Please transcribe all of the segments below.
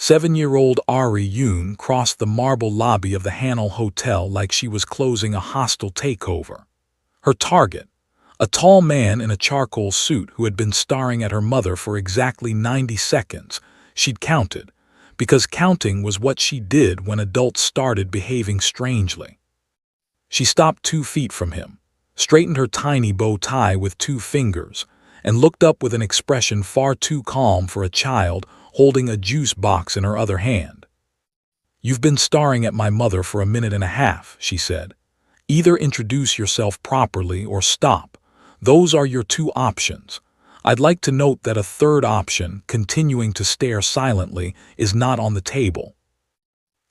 7-year-old Ari Yoon crossed the marble lobby of the Hanel Hotel like she was closing a hostile takeover. Her target, a tall man in a charcoal suit who had been staring at her mother for exactly 90 seconds, she'd counted, because counting was what she did when adults started behaving strangely. She stopped 2 feet from him, straightened her tiny bow tie with 2 fingers, and looked up with an expression far too calm for a child holding a juice box in her other hand. "You've been staring at my mother for a minute and a half," she said. "Either introduce yourself properly or stop. Those are your 2 options. I'd like to note that a third option, continuing to stare silently, is not on the table."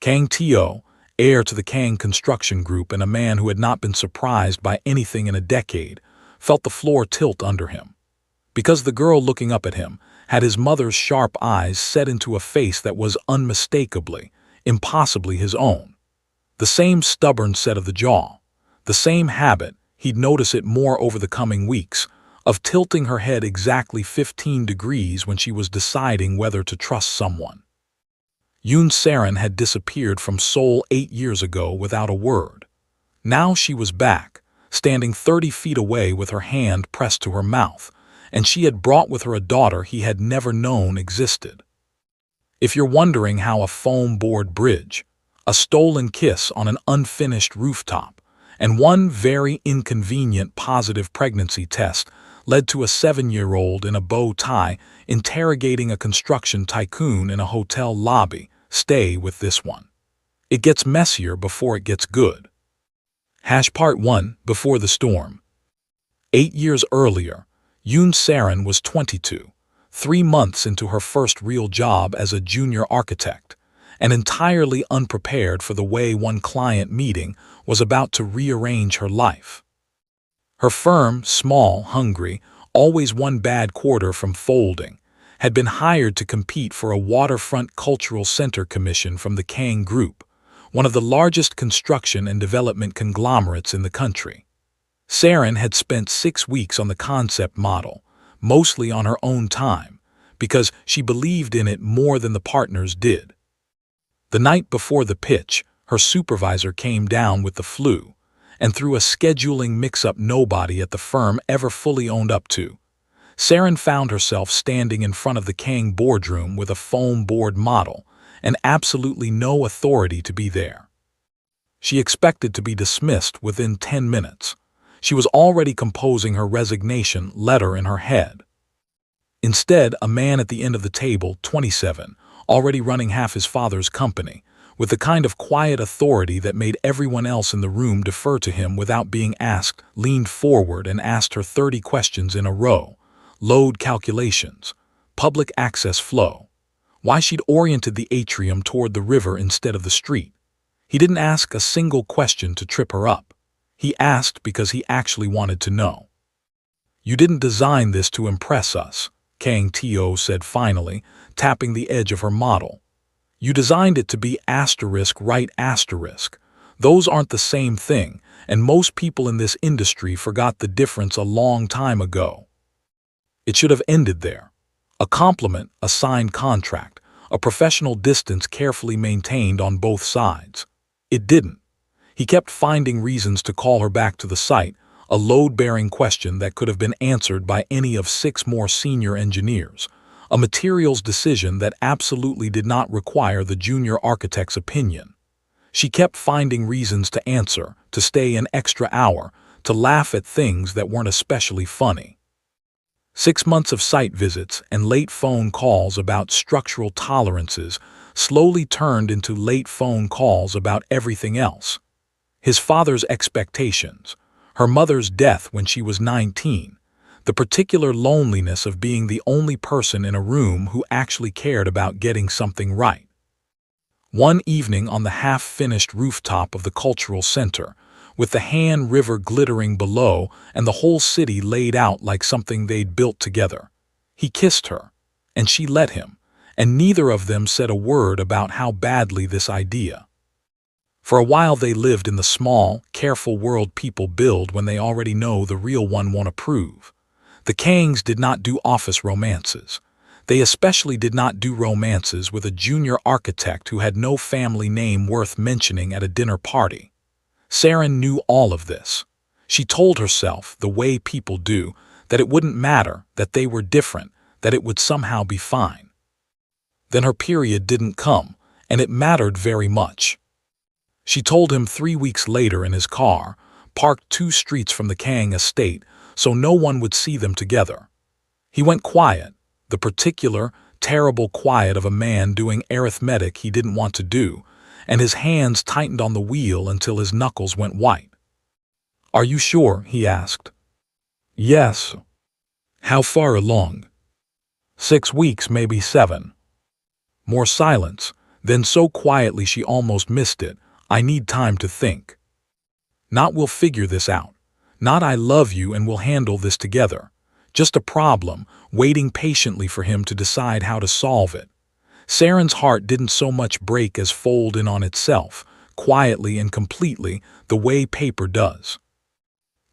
Kang Tae-oh, heir to the Kang Construction Group and a man who had not been surprised by anything in a decade, felt the floor tilt under him. Because the girl looking up at him had his mother's sharp eyes set into a face that was unmistakably, impossibly his own. The same stubborn set of the jaw, the same habit, he'd notice it more over the coming weeks, of tilting her head exactly 15 degrees when she was deciding whether to trust someone. Yoon Saran had disappeared from Seoul 8 years ago without a word. Now she was back, standing 30 feet away with her hand pressed to her mouth, and she had brought with her a daughter he had never known existed. If you're wondering how a foam board bridge, a stolen kiss on an unfinished rooftop, and one very inconvenient positive pregnancy test led to a 7-year-old in a bow tie interrogating a construction tycoon in a hotel lobby, stay with this one. It gets messier before it gets good. Part 1. Before the storm. 8 years earlier, Yoon Saran was 22, 3 months into her first real job as a junior architect, and entirely unprepared for the way one client meeting was about to rearrange her life. Her firm, small, hungry, always one bad quarter from folding, had been hired to compete for a waterfront cultural center commission from the Kang Group, one of the largest construction and development conglomerates in the country. Saran had spent 6 weeks on the concept model, mostly on her own time, because she believed in it more than the partners did. The night before the pitch, her supervisor came down with the flu, and through a scheduling mix-up nobody at the firm ever fully owned up to, Saran found herself standing in front of the Kang boardroom with a foam board model and absolutely no authority to be there. She expected to be dismissed within 10 minutes. She was already composing her resignation letter in her head. Instead, a man at the end of the table, 27, already running half his father's company, with the kind of quiet authority that made everyone else in the room defer to him without being asked, leaned forward and asked her 30 questions in a row. Load calculations, public access flow, why she'd oriented the atrium toward the river instead of the street. He didn't ask a single question to trip her up. He asked because he actually wanted to know. "You didn't design this to impress us," Kang Tae-oh said finally, tapping the edge of her model. "You designed it to be *right*. Those aren't the same thing, and most people in this industry forgot the difference a long time ago." It should have ended there. A compliment, a signed contract, a professional distance carefully maintained on both sides. It didn't. He kept finding reasons to call her back to the site, a load-bearing question that could have been answered by any of 6 more senior engineers, a materials decision that absolutely did not require the junior architect's opinion. She kept finding reasons to answer, to stay an extra hour, to laugh at things that weren't especially funny. 6 months of site visits and late phone calls about structural tolerances slowly turned into late phone calls about everything else. His father's expectations, her mother's death when she was 19, the particular loneliness of being the only person in a room who actually cared about getting something right. One evening on the half-finished rooftop of the cultural center, with the Han River glittering below and the whole city laid out like something they'd built together, he kissed her, and she let him, and neither of them said a word about how badly this idea. For a while they lived in the small, careful world people build when they already know the real one won't approve. The Kangs did not do office romances. They especially did not do romances with a junior architect who had no family name worth mentioning at a dinner party. Saren knew all of this. She told herself, the way people do, that it wouldn't matter, that they were different, that it would somehow be fine. Then her period didn't come, and it mattered very much. She told him 3 weeks later in his car, parked 2 streets from the Kang estate, so no one would see them together. He went quiet, the particular, terrible quiet of a man doing arithmetic he didn't want to do, and his hands tightened on the wheel until his knuckles went white. "Are you sure?" he asked. "Yes." "How far along?" 6 weeks, maybe 7. More silence, then so quietly she almost missed it. "I need time to think." Not "we'll figure this out." Not "I love you and we'll handle this together." Just a problem, waiting patiently for him to decide how to solve it. Saren's heart didn't so much break as fold in on itself, quietly and completely, the way paper does.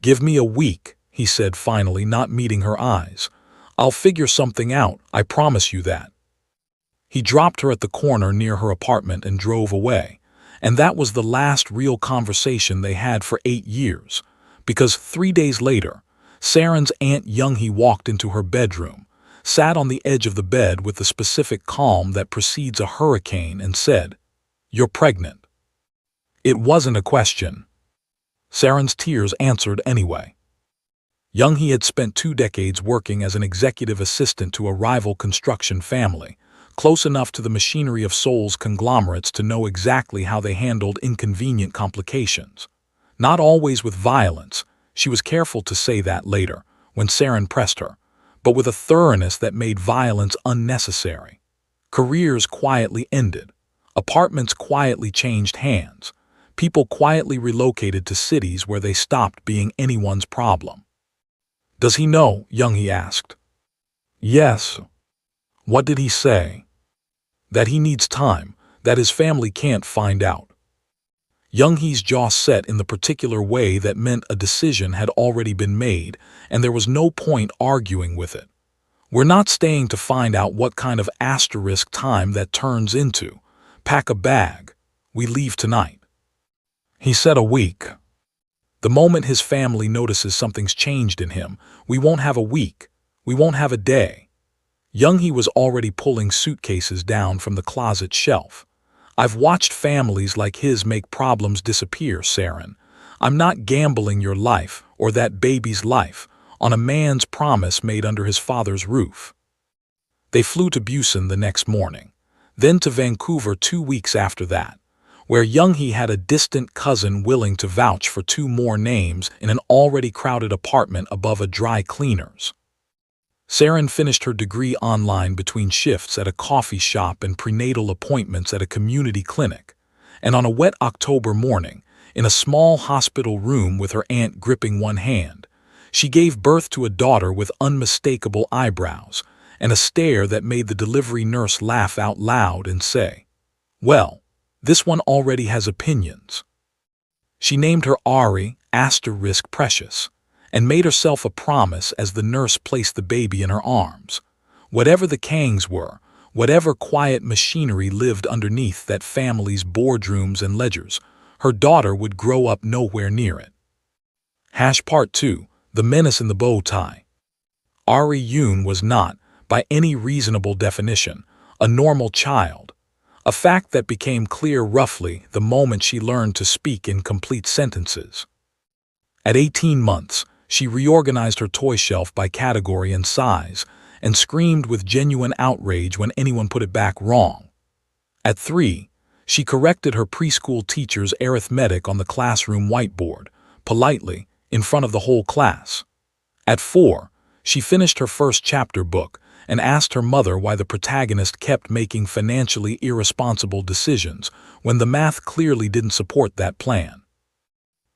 "Give me a week," he said finally, not meeting her eyes. "I'll figure something out, I promise you that." He dropped her at the corner near her apartment and drove away. And that was the last real conversation they had for 8 years. Because 3 days later, Saren's Aunt Younghee walked into her bedroom, sat on the edge of the bed with the specific calm that precedes a hurricane and said, "You're pregnant." It wasn't a question. Saren's tears answered anyway. Younghee had spent 2 decades working as an executive assistant to a rival construction family, close enough to the machinery of Seoul's conglomerates to know exactly how they handled inconvenient complications. Not always with violence, she was careful to say that later, when Saren pressed her, but with a thoroughness that made violence unnecessary. Careers quietly ended. Apartments quietly changed hands. People quietly relocated to cities where they stopped being anyone's problem. "Does he know?" Younghee asked. "Yes." "What did he say?" "That he needs time, that his family can't find out." Younghee's jaw set in the particular way that meant a decision had already been made, and there was no point arguing with it. "We're not staying to find out what kind of asterisk time that turns into. Pack a bag. We leave tonight." He said a week. The moment his family notices something's changed in him, we won't have a week. We won't have a day. Younghee was already pulling suitcases down from the closet shelf. "I've watched families like his make problems disappear, Saren. I'm not gambling your life, or that baby's life, on a man's promise made under his father's roof." They flew to Busan the next morning, then to Vancouver 2 weeks after that, where Younghee had a distant cousin willing to vouch for 2 more names in an already crowded apartment above a dry cleaner's. Saren finished her degree online between shifts at a coffee shop and prenatal appointments at a community clinic, and on a wet October morning, in a small hospital room with her aunt gripping one hand, she gave birth to a daughter with unmistakable eyebrows and a stare that made the delivery nurse laugh out loud and say, "Well, this one already has opinions." She named her Ari *Precious, and made herself a promise as the nurse placed the baby in her arms. Whatever the Kangs were, whatever quiet machinery lived underneath that family's boardrooms and ledgers, her daughter would grow up nowhere near it. Part 2. The Menace in the Bow Tie. Ari Yoon was not, by any reasonable definition, a normal child, a fact that became clear roughly the moment she learned to speak in complete sentences. At 18 months, she reorganized her toy shelf by category and size, and screamed with genuine outrage when anyone put it back wrong. At 3, she corrected her preschool teacher's arithmetic on the classroom whiteboard, politely, in front of the whole class. At 4, she finished her first chapter book and asked her mother why the protagonist kept making financially irresponsible decisions when the math clearly didn't support that plan.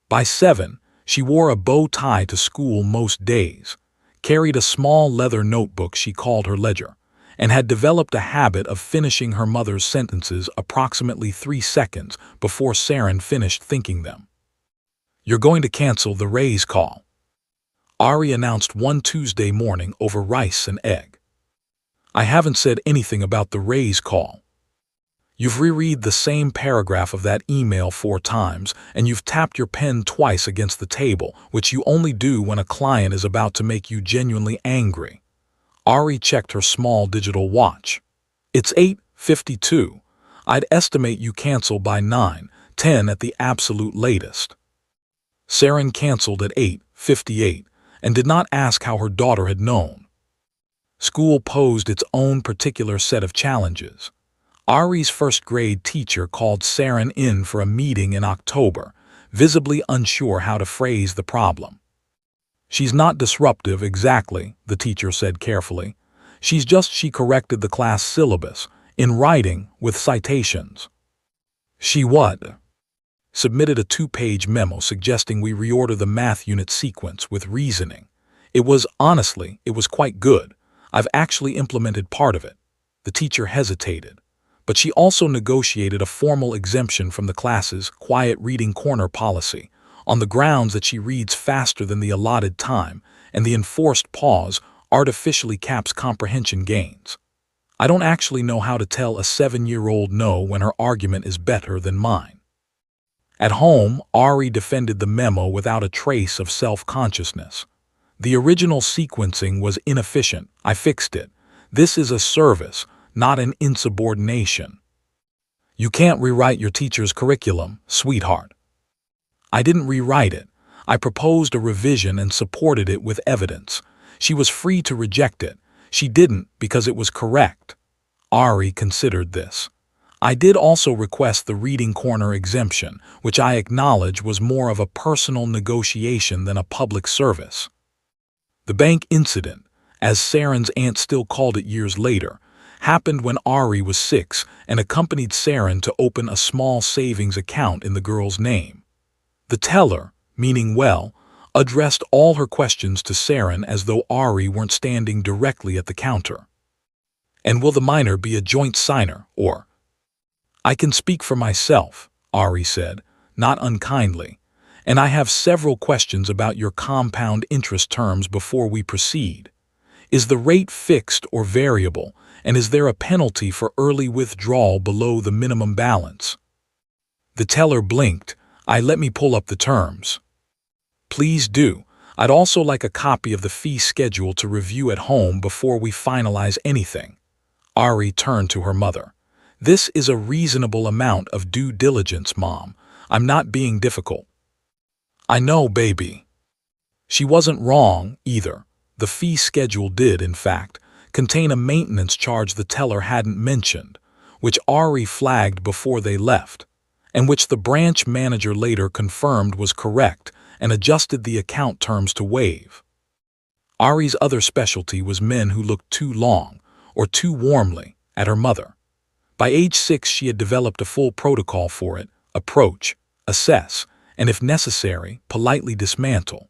By 7, she wore a bow tie to school most days, carried a small leather notebook she called her ledger, and had developed a habit of finishing her mother's sentences approximately 3 seconds before Saren finished thinking them. "You're going to cancel the raise call," Ari announced one Tuesday morning over rice and egg. I haven't said anything about the raise call. You've reread the same paragraph of that email 4 times, and you've tapped your pen twice against the table, which you only do when a client is about to make you genuinely angry. Ari checked her small digital watch. It's 8:52. I'd estimate you cancel by 9:10 at the absolute latest. Saren canceled at 8:58 and did not ask how her daughter had known. School posed its own particular set of challenges. Ari's first-grade teacher called Saren in for a meeting in October, visibly unsure how to phrase the problem. She's not disruptive exactly, the teacher said carefully. She corrected the class syllabus, in writing, with citations. She what? Submitted a 2-page memo suggesting we reorder the math unit sequence with reasoning. It was quite good. I've actually implemented part of it. The teacher hesitated. But she also negotiated a formal exemption from the class's quiet reading corner policy, on the grounds that she reads faster than the allotted time, and the enforced pause artificially caps comprehension gains. I don't actually know how to tell a 7-year-old no when her argument is better than mine. At home, Ari defended the memo without a trace of self-consciousness. The original sequencing was inefficient. I fixed it. This is a service, not an insubordination. You can't rewrite your teacher's curriculum, sweetheart. I didn't rewrite it. I proposed a revision and supported it with evidence. She was free to reject it. She didn't because it was correct. Ari considered this. I did also request the reading corner exemption, which I acknowledge was more of a personal negotiation than a public service. The bank incident, as Saren's aunt still called it years later, happened when Ari was 6 and accompanied Saren to open a small savings account in the girl's name. The teller, meaning well, addressed all her questions to Saren as though Ari weren't standing directly at the counter. And will the minor be a joint signer, or? I can speak for myself, Ari said, not unkindly, and I have several questions about your compound interest terms before we proceed. Is the rate fixed or variable, and is there a penalty for early withdrawal below the minimum balance? The teller blinked. Let me pull up the terms. Please do. I'd also like a copy of the fee schedule to review at home before we finalize anything. Ari turned to her mother. This is a reasonable amount of due diligence, Mom. I'm not being difficult. I know, baby. She wasn't wrong, either. The fee schedule did, in fact, contain a maintenance charge the teller hadn't mentioned, which Ari flagged before they left, and which the branch manager later confirmed was correct and adjusted the account terms to waive. Ari's other specialty was men who looked too long, or too warmly, at her mother. By age 6 she had developed a full protocol for it: approach, assess, and if necessary, politely dismantle.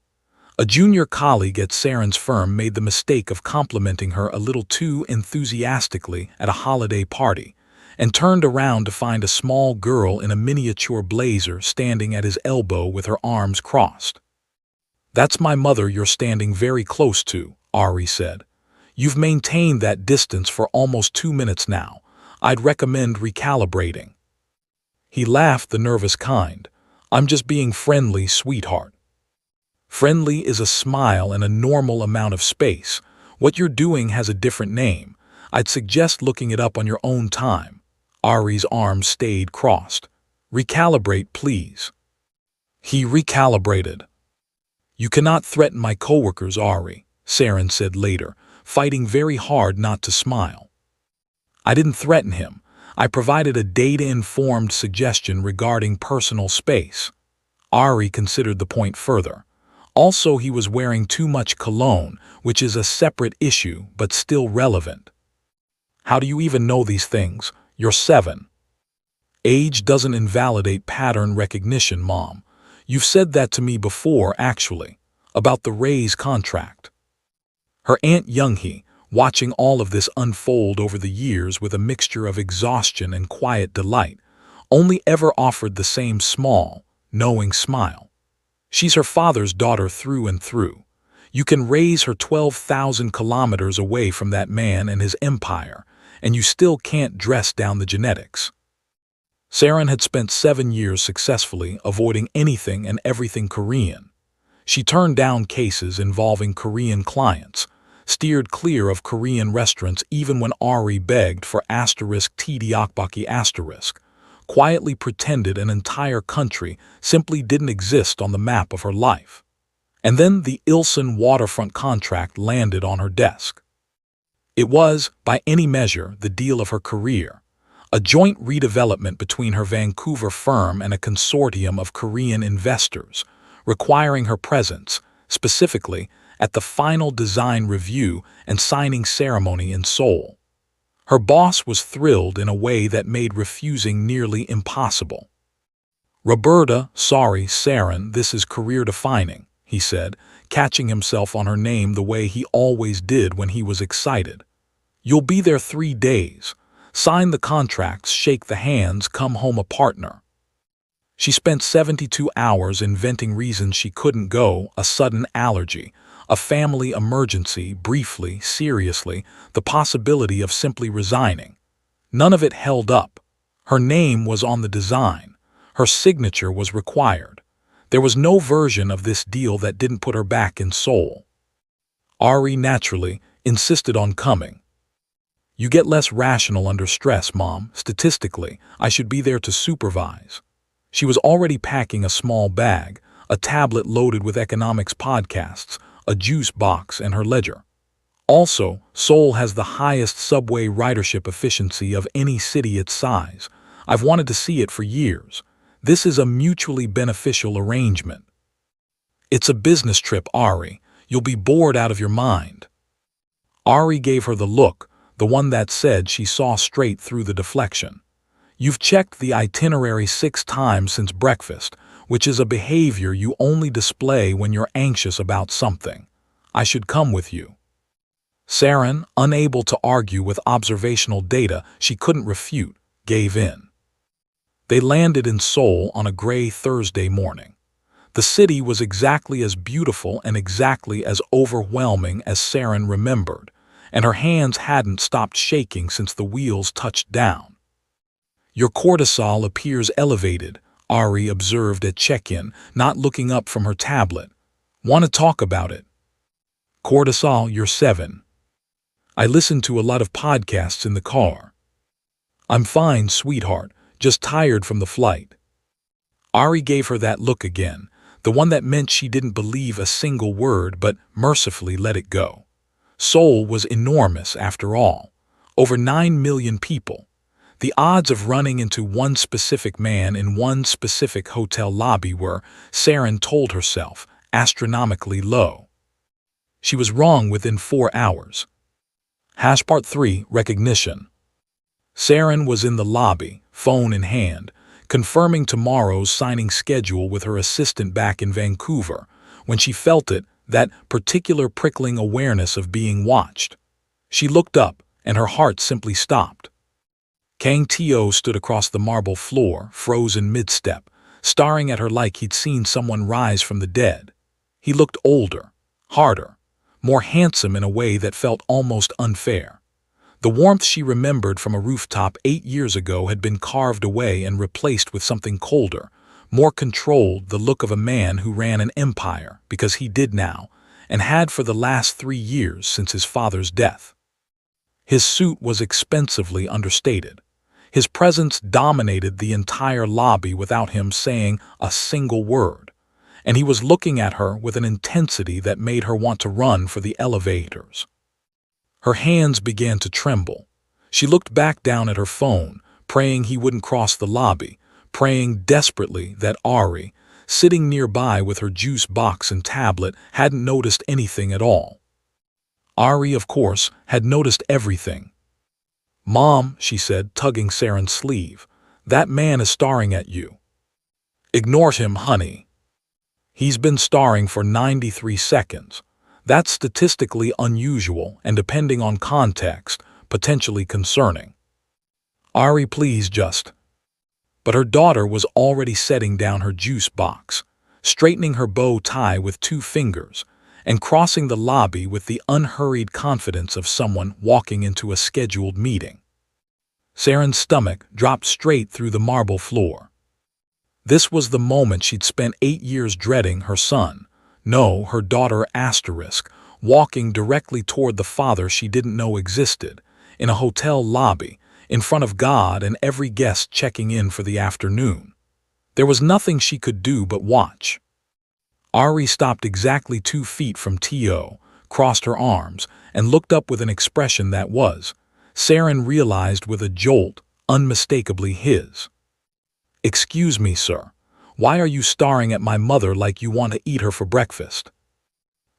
A junior colleague at Saren's firm made the mistake of complimenting her a little too enthusiastically at a holiday party, and turned around to find a small girl in a miniature blazer standing at his elbow with her arms crossed. That's my mother you're standing very close to, Ari said. You've maintained that distance for almost 2 minutes now. I'd recommend recalibrating. He laughed the nervous kind. I'm just being friendly, sweetheart. Friendly is a smile and a normal amount of space. What you're doing has a different name. I'd suggest looking it up on your own time. Ari's arms stayed crossed. Recalibrate, please. He recalibrated. You cannot threaten my coworkers, Ari, Saren said later, fighting very hard not to smile. I didn't threaten him. I provided a data-informed suggestion regarding personal space. Ari considered the point further. Also, he was wearing too much cologne, which is a separate issue but still relevant. How do you even know these things? You're 7. Age doesn't invalidate pattern recognition, Mom. You've said that to me before, actually, about the raise contract. Her Aunt Younghee, watching all of this unfold over the years with a mixture of exhaustion and quiet delight, only ever offered the same small, knowing smile. She's her father's daughter through and through. You can raise her 12,000 kilometers away from that man and his empire, and you still can't dress down the genetics. Saren had spent 7 years successfully avoiding anything and everything Korean. She turned down cases involving Korean clients, steered clear of Korean restaurants even when Ari begged for *TDokbaki*, quietly pretended an entire country simply didn't exist on the map of her life. And then the Ilson waterfront contract landed on her desk. It was, by any measure, the deal of her career, a joint redevelopment between her Vancouver firm and a consortium of Korean investors, requiring her presence, specifically, at the final design review and signing ceremony in Seoul. Her boss was thrilled in a way that made refusing nearly impossible. "Roberta, sorry, Saren, this is career-defining," he said, catching himself on her name the way he always did when he was excited. "You'll be there 3 days. Sign the contracts, shake the hands, come home a partner." She spent 72 hours inventing reasons she couldn't go: a sudden allergy, a family emergency, briefly, seriously, the possibility of simply resigning. None of it held up. Her name was on the design. Her signature was required. There was no version of this deal that didn't put her back in Seoul. Ari, naturally, insisted on coming. "You get less rational under stress, Mom. Statistically, I should be there to supervise." She was already packing a small bag, a tablet loaded with economics podcasts, a juice box, and her ledger. Also, Seoul has the highest subway ridership efficiency of any city its size. I've wanted to see it for years. This is a mutually beneficial arrangement. "It's a business trip, Ari. You'll be bored out of your mind." Ari gave her the look, the one that said she saw straight through the deflection. "You've checked the itinerary 6 times since breakfast, which is a behavior you only display when you're anxious about something. I should come with you." Saren, unable to argue with observational data she couldn't refute, gave in. They landed in Seoul on a gray Thursday morning. The city was exactly as beautiful and exactly as overwhelming as Saren remembered, and her hands hadn't stopped shaking since the wheels touched down. "Your cortisol appears elevated," Ari observed at check-in, not looking up from her tablet. "Want to talk about it?" "Cortisol, you're 7. I listen to a lot of podcasts in the car." "I'm fine, sweetheart, just tired from the flight." Ari gave her that look again, the one that meant she didn't believe a single word but mercifully let it go. Seoul was enormous after all. Over 9 million people. The odds of running into one specific man in one specific hotel lobby were, Saren told herself, astronomically low. She was wrong within 4 hours. Part 3, Recognition. Saren was in the lobby, phone in hand, confirming tomorrow's signing schedule with her assistant back in Vancouver, when she felt it, that particular prickling awareness of being watched. She looked up, and her heart simply stopped. Kang Tae-oh stood across the marble floor, frozen mid-step, staring at her like he'd seen someone rise from the dead. He looked older, harder, more handsome in a way that felt almost unfair. The warmth she remembered from a rooftop 8 years ago had been carved away and replaced with something colder, more controlled, the look of a man who ran an empire, because he did now, and had for the last 3 years since his father's death. His suit was expensively understated. His presence dominated the entire lobby without him saying a single word, and he was looking at her with an intensity that made her want to run for the elevators. Her hands began to tremble. She looked back down at her phone, praying he wouldn't cross the lobby, praying desperately that Ari, sitting nearby with her juice box and tablet, hadn't noticed anything at all. Ari, of course, had noticed everything. "Mom," she said, tugging Saren's sleeve, "that man is staring at you." "Ignore him, honey. He's been staring for 93 seconds. That's statistically unusual and, depending on context, potentially concerning." "Ari, please just—" But her daughter was already setting down her juice box, straightening her bow tie with 2 fingers, and crossing the lobby with the unhurried confidence of someone walking into a scheduled meeting. Seren's stomach dropped straight through the marble floor. This was the moment she'd spent 8 years dreading: her son, no, her daughter asterisk, walking directly toward the father she didn't know existed, in a hotel lobby, in front of God and every guest checking in for the afternoon. There was nothing she could do but watch. Ari stopped exactly 2 feet from Tae-oh, crossed her arms, and looked up with an expression that was, Seren realized with a jolt, unmistakably his. "Excuse me, sir. Why are you staring at my mother like you want to eat her for breakfast?"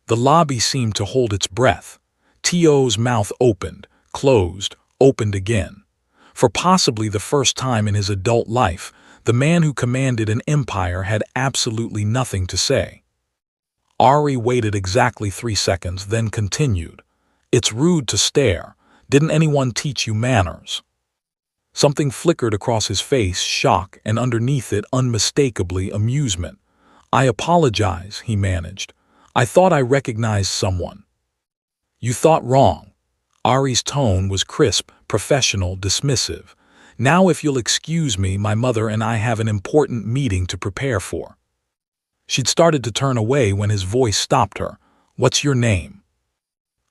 The lobby seemed to hold its breath. Tae-oh's mouth opened, closed, opened again. For possibly the first time in his adult life, the man who commanded an empire had absolutely nothing to say. Ari waited exactly 3 seconds, then continued. "It's rude to stare. Didn't anyone teach you manners?" Something flickered across his face, shock, and underneath it unmistakably amusement. "I apologize," he managed. "I thought I recognized someone." "You thought wrong." Ari's tone was crisp, professional, dismissive. "Now if you'll excuse me, my mother and I have an important meeting to prepare for." She'd started to turn away when his voice stopped her. "What's your name?"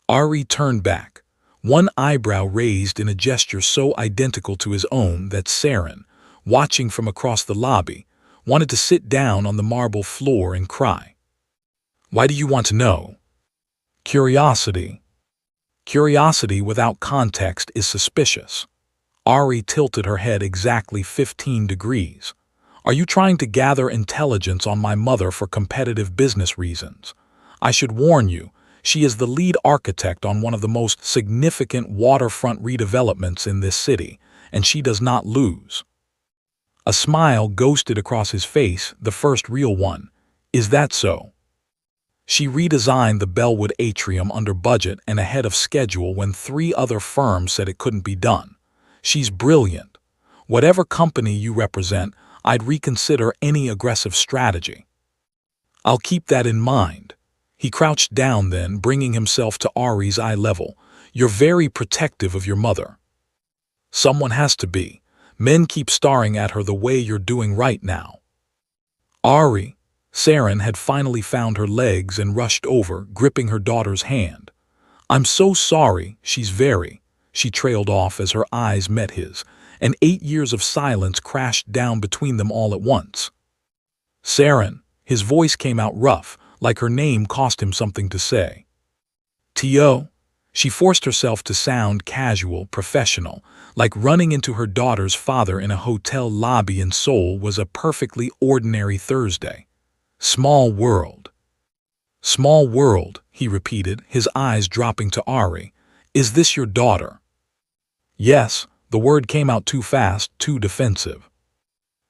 Ari turned back, one eyebrow raised in a gesture so identical to his own that Seren, watching from across the lobby, wanted to sit down on the marble floor and cry. "Why do you want to know?" "Curiosity." Curiosity without context is suspicious. Ari tilted her head exactly 15 degrees. "Are you trying to gather intelligence on my mother for competitive business reasons? I should warn you, she is the lead architect on one of the most significant waterfront redevelopments in this city, and she does not lose." A smile ghosted across his face, the first real one. "Is that so?" "She redesigned the Bellwood atrium under budget and ahead of schedule when 3 other firms said it couldn't be done. She's brilliant. Whatever company you represent, I'd reconsider any aggressive strategy." "I'll keep that in mind." He crouched down then, bringing himself to Ari's eye level. "You're very protective of your mother." "Someone has to be. Men keep staring at her the way you're doing right now." Ari. Seren had finally found her legs and rushed over, gripping her daughter's hand. "I'm so sorry, she's very—" She trailed off as her eyes met his, and 8 years of silence crashed down between them all at once. "Seren," his voice came out rough, like her name cost him something to say. "Tae-oh." She forced herself to sound casual, professional, like running into her daughter's father in a hotel lobby in Seoul was a perfectly ordinary Thursday. "Small world." "Small world," he repeated, his eyes dropping to Ari. "Is this your daughter?" "Yes." The word came out too fast, too defensive.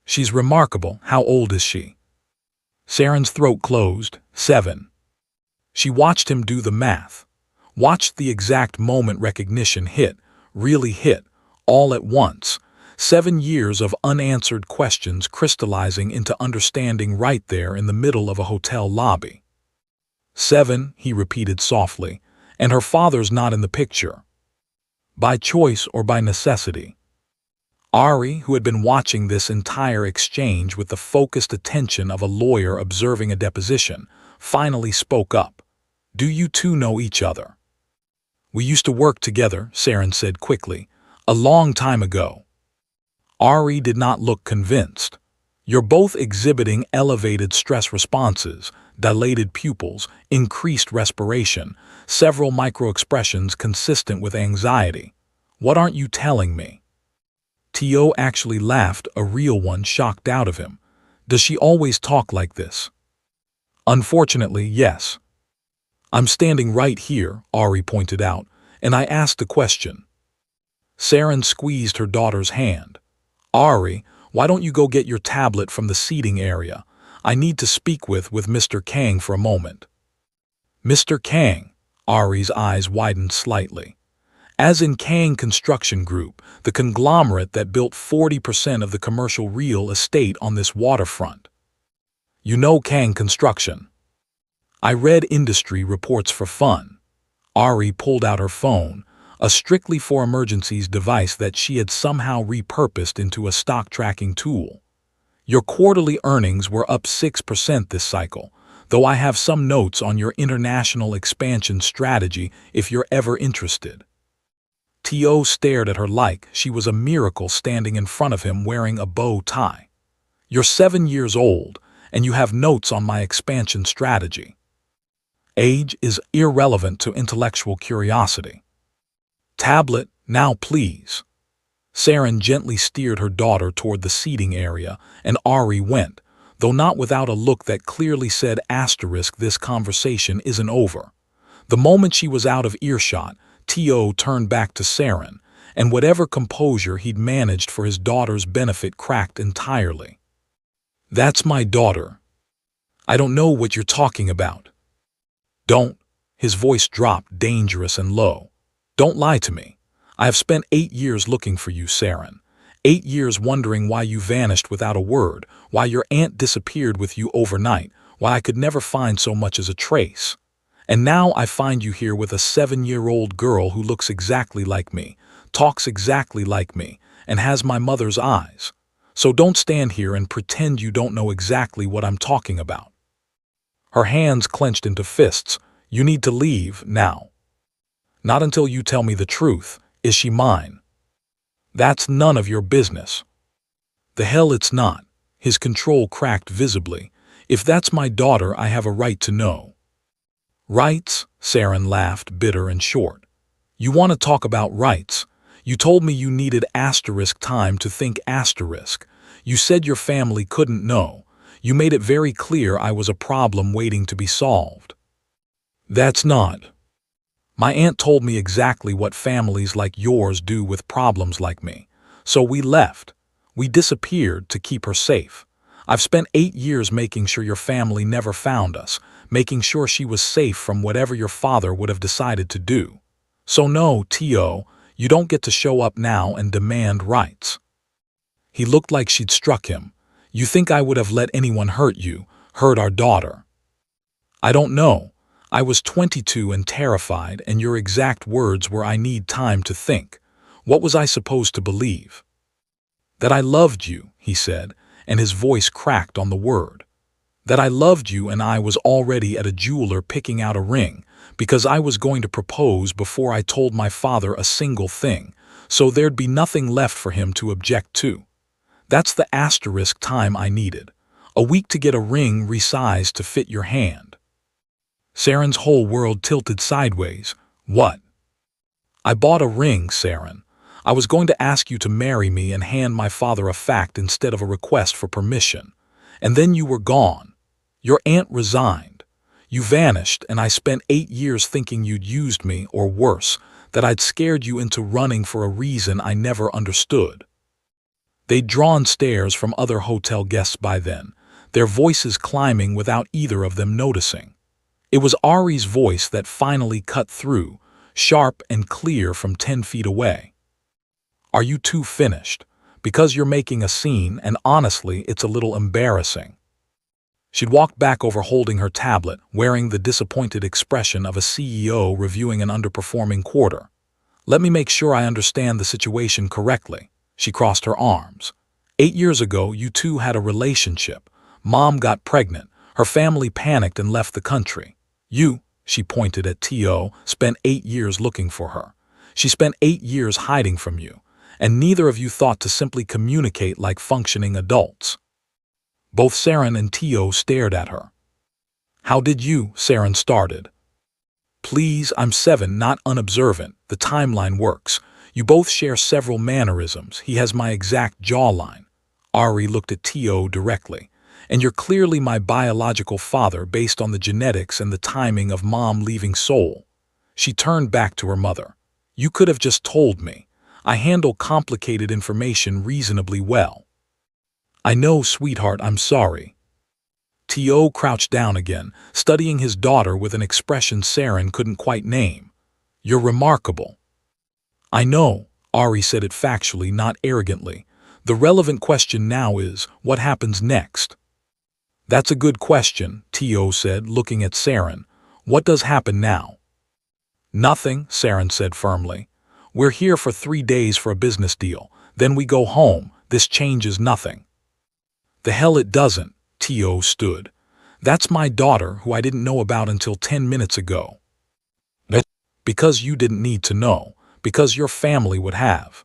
"She's remarkable. How old is she?" Seren's throat closed. 7. She watched him do the math. Watched the exact moment recognition hit, really hit, all at once. 7 years of unanswered questions crystallizing into understanding right there in the middle of a hotel lobby. 7, he repeated softly, and her father's not in the picture. By choice or by necessity? Ari, who had been watching this entire exchange with the focused attention of a lawyer observing a deposition, finally spoke up. "Do you two know each other?" "We used to work together," Seren said quickly. "A long time ago." Ari did not look convinced. "You're both exhibiting elevated stress responses, dilated pupils, increased respiration, several micro-expressions consistent with anxiety. What aren't you telling me?" Tae-oh actually laughed, a real one, shocked out of him. "Does she always talk like this?" "Unfortunately, yes." "I'm standing right here," Ari pointed out, "and I asked a question." Seren squeezed her daughter's hand. "Ari, why don't you go get your tablet from the seating area? I need to speak with Mr. Kang for a moment." "Mr. Kang?" Ari's eyes widened slightly. "As in Kang Construction Group, the conglomerate that built 40% of the commercial real estate on this waterfront." "You know Kang Construction?" I read industry reports for fun. Ari pulled out her phone, a strictly for emergencies device that she had somehow repurposed into a stock tracking tool. Your quarterly earnings were up 6% this cycle, though I have some notes on your international expansion strategy if you're ever interested. Tae-oh stared at her like she was a miracle standing in front of him wearing a bow tie. You're 7 years old, and you have notes on my expansion strategy. Age is irrelevant to intellectual curiosity. Tablet, now please. Saren gently steered her daughter toward the seating area, and Ari went, though not without a look that clearly said asterisk this conversation isn't over. The moment she was out of earshot, Tae-oh turned back to Saren, and whatever composure he'd managed for his daughter's benefit cracked entirely. That's my daughter. I don't know what you're talking about. Don't. His voice dropped dangerous and low. Don't lie to me. I have spent 8 years looking for you, Saren. 8 years wondering why you vanished without a word, why your aunt disappeared with you overnight, why I could never find so much as a trace. And now I find you here with a 7-year-old girl who looks exactly like me, talks exactly like me, and has my mother's eyes. So don't stand here and pretend you don't know exactly what I'm talking about. Her hands clenched into fists. You need to leave now. Not until you tell me the truth. Is she mine? That's none of your business. The hell it's not. His control cracked visibly. If that's my daughter, I have a right to know. Rights? Saren laughed, bitter and short. You want to talk about rights? You told me you needed asterisk time to think asterisk. You said your family couldn't know. You made it very clear I was a problem waiting to be solved. That's not. My aunt told me exactly what families like yours do with problems like me. So we left. We disappeared to keep her safe. I've spent 8 years making sure your family never found us, making sure she was safe from whatever your father would have decided to do. So no, Tae-oh, you don't get to show up now and demand rights. He looked like she'd struck him. You think I would have let anyone hurt you, hurt our daughter? I don't know. I was 22 and terrified, and your exact words were I need time to think. What was I supposed to believe? That I loved you, he said, and his voice cracked on the word. That I loved you and I was already at a jeweler picking out a ring, because I was going to propose before I told my father a single thing, so there'd be nothing left for him to object to. That's the asterisk time I needed. A week to get a ring resized to fit your hand. Saren's whole world tilted sideways. What? I bought a ring, Saren. I was going to ask you to marry me and hand my father a fact instead of a request for permission. And then you were gone. Your aunt resigned. You vanished, and I spent 8 years thinking you'd used me, or worse, that I'd scared you into running for a reason I never understood. They'd drawn stares from other hotel guests by then, their voices climbing without either of them noticing. It was Ari's voice that finally cut through, sharp and clear from 10 feet away. Are you two finished? Because you're making a scene, and honestly, it's a little embarrassing. She'd walked back over holding her tablet, wearing the disappointed expression of a CEO reviewing an underperforming quarter. Let me make sure I understand the situation correctly. She crossed her arms. 8 years ago, you two had a relationship. Mom got pregnant. Her family panicked and left the country. You, she pointed at Tae-oh, spent 8 years looking for her. She spent 8 years hiding from you, and neither of you thought to simply communicate like functioning adults. Both Saren and Tae-oh stared at her. How did you? Saren started. Please, I'm 7, not unobservant. The timeline works. You both share several mannerisms. He has my exact jawline. Ari looked at Tae-oh directly. And you're clearly my biological father based on the genetics and the timing of Mom leaving Seoul. She turned back to her mother. You could have just told me. I handle complicated information reasonably well. I know, sweetheart, I'm sorry. Tae-oh crouched down again, studying his daughter with an expression Saren couldn't quite name. You're remarkable. I know, Ari said it factually, not arrogantly. The relevant question now is, what happens next? That's a good question, Tae-oh said, looking at Saren. What does happen now? Nothing, Saren said firmly. We're here for 3 days for a business deal. Then we go home. This changes nothing. The hell it doesn't, Tae-oh stood. That's my daughter who I didn't know about until 10 minutes ago. Because you didn't need to know. Because your family would have.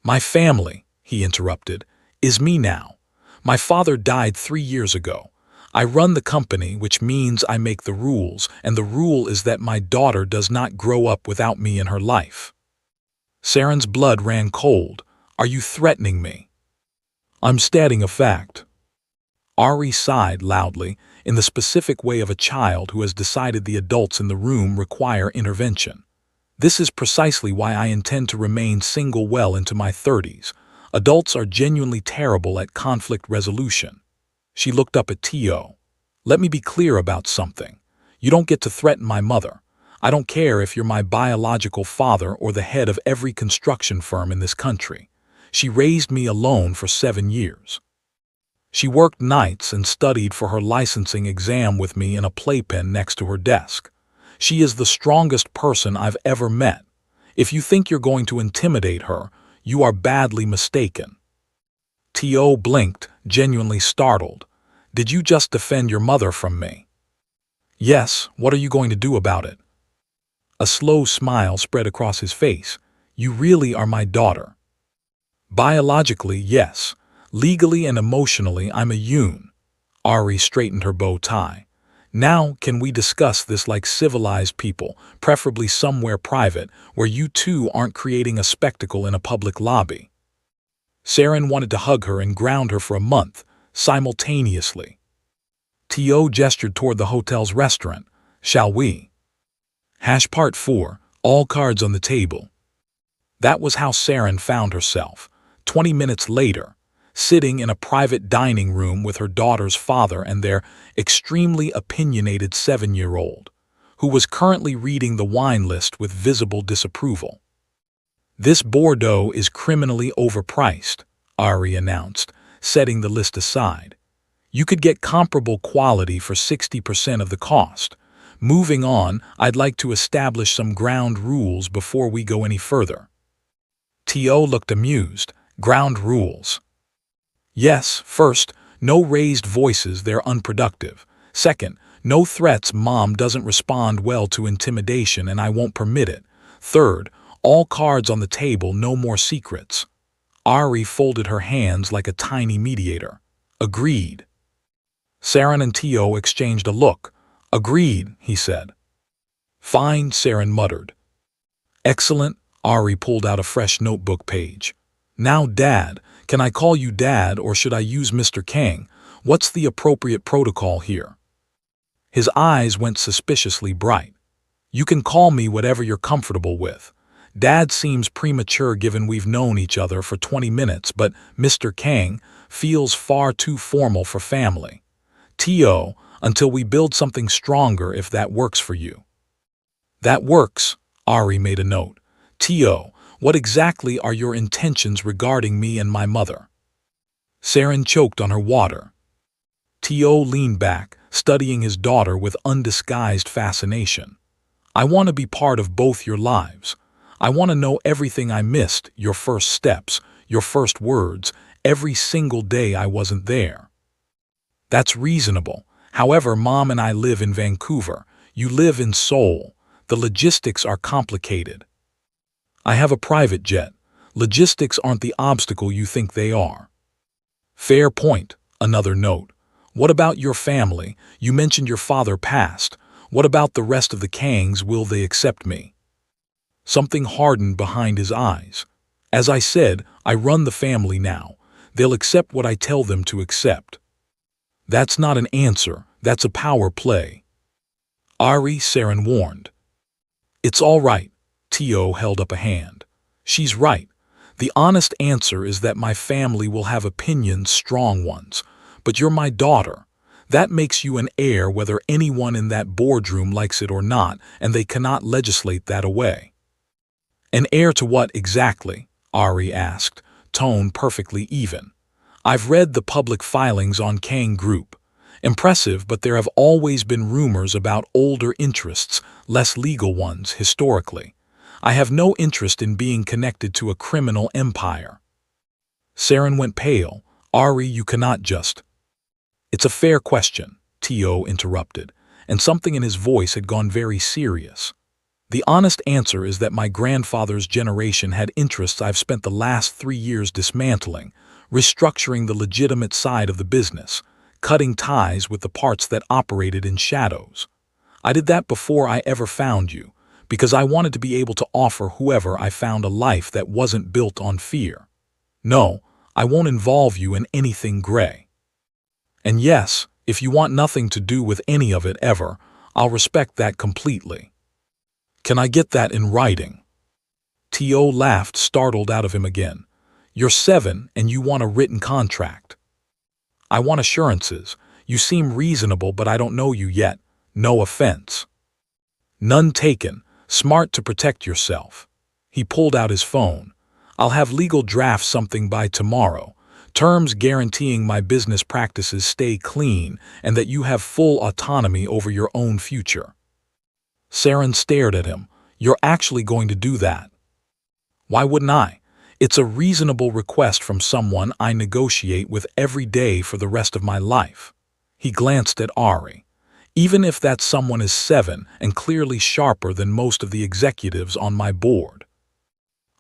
My family, he interrupted, is me now. My father died 3 years ago. I run the company, which means I make the rules, and the rule is that my daughter does not grow up without me in her life. Saren's blood ran cold. Are you threatening me? I'm stating a fact. Ari sighed loudly, in the specific way of a child who has decided the adults in the room require intervention. This is precisely why I intend to remain single well into my 30s. Adults are genuinely terrible at conflict resolution. She looked up at Tae-oh. Let me be clear about something. You don't get to threaten my mother. I don't care if you're my biological father or the head of every construction firm in this country. She raised me alone for 7 years. She worked nights and studied for her licensing exam with me in a playpen next to her desk. She is the strongest person I've ever met. If you think you're going to intimidate her, you are badly mistaken. Tae-oh blinked, genuinely startled. Did you just defend your mother from me? Yes, what are you going to do about it? A slow smile spread across his face. You really are my daughter. Biologically, yes. Legally and emotionally, I'm a Yoon. Ari straightened her bow tie. Now, can we discuss this like civilized people, preferably somewhere private, where you two aren't creating a spectacle in a public lobby? Saren wanted to hug her and ground her for a month, simultaneously. Tae-oh gestured toward the hotel's restaurant. Shall we? Part 4, all cards on the table. That was how Saren found herself, 20 minutes later, sitting in a private dining room with her daughter's father and their extremely opinionated 7-year-old, who was currently reading the wine list with visible disapproval. This Bordeaux is criminally overpriced, Ari announced, setting the list aside. You could get comparable quality for 60% of the cost. Moving on, I'd like to establish some ground rules before we go any further. Tae-oh looked amused. Ground rules. Yes, first, no raised voices, they're unproductive. Second, no threats, mom doesn't respond well to intimidation and I won't permit it. Third, all cards on the table, no more secrets. Ari folded her hands like a tiny mediator. Agreed. Saren and Tae-oh exchanged a look. Agreed, he said. Fine, Saren muttered. Excellent, Ari pulled out a fresh notebook page. Now, Dad, can I call you Dad or should I use Mr. Kang? What's the appropriate protocol here? His eyes went suspiciously bright. You can call me whatever you're comfortable with. Dad seems premature given we've known each other for 20 minutes, but Mr. Kang feels far too formal for family. Tae-oh, until we build something stronger if that works for you. That works, Ari made a note. Tae-oh, what exactly are your intentions regarding me and my mother? Saren choked on her water. Tae-oh leaned back, studying his daughter with undisguised fascination. I want to be part of both your lives. I want to know everything I missed, your first steps, your first words, every single day I wasn't there. That's reasonable. However, Mom and I live in Vancouver. You live in Seoul. The logistics are complicated. I have a private jet. Logistics aren't the obstacle you think they are. Fair point. Another note. What about your family? You mentioned your father passed. What about the rest of the Kangs? Will they accept me? Something hardened behind his eyes. As I said, I run the family now. They'll accept what I tell them to accept. That's not an answer. That's a power play. Ari, Saren warned. It's all right. Tae-oh held up a hand. She's right. The honest answer is that my family will have opinions, strong ones. But you're my daughter. That makes you an heir whether anyone in that boardroom likes it or not, and they cannot legislate that away. An heir to what exactly? Ari asked, tone perfectly even. I've read the public filings on Kang Group. Impressive, but there have always been rumors about older interests, less legal ones, historically. I have no interest in being connected to a criminal empire. Saren went pale. Ari, you cannot just... It's a fair question, Tae-oh interrupted, and something in his voice had gone very serious. The honest answer is that my grandfather's generation had interests I've spent the last 3 years dismantling, restructuring the legitimate side of the business, cutting ties with the parts that operated in shadows. I did that before I ever found you, because I wanted to be able to offer whoever I found a life that wasn't built on fear. No, I won't involve you in anything gray. And yes, if you want nothing to do with any of it ever, I'll respect that completely. Can I get that in writing? Tae-oh laughed, startled out of him again. You're 7 and you want a written contract. I want assurances. You seem reasonable, but I don't know you yet. No offense. None taken. Smart to protect yourself. He pulled out his phone. I'll have legal draft something by tomorrow. Terms guaranteeing my business practices stay clean and that you have full autonomy over your own future. Saren stared at him. You're actually going to do that? Why wouldn't I? It's a reasonable request from someone I negotiate with every day for the rest of my life. He glanced at Ari. Even if that someone is 7 and clearly sharper than most of the executives on my board.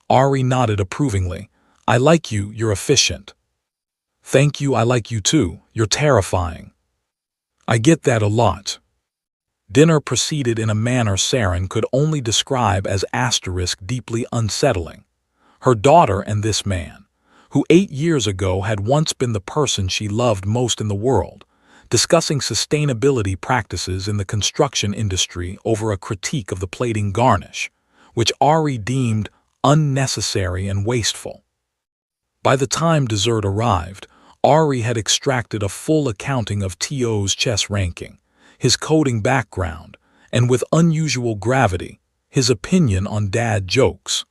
Ari nodded approvingly. I like you, you're efficient. Thank you, I like you too, you're terrifying. I get that a lot. Dinner proceeded in a manner Saren could only describe as deeply unsettling. Her daughter and this man, who 8 years ago had once been the person she loved most in the world, discussing sustainability practices in the construction industry over a critique of the plating garnish, which Ari deemed unnecessary and wasteful. By the time dessert arrived, Ari had extracted a full accounting of Tae-oh's chess ranking, his coding background, and with unusual gravity, his opinion on dad jokes.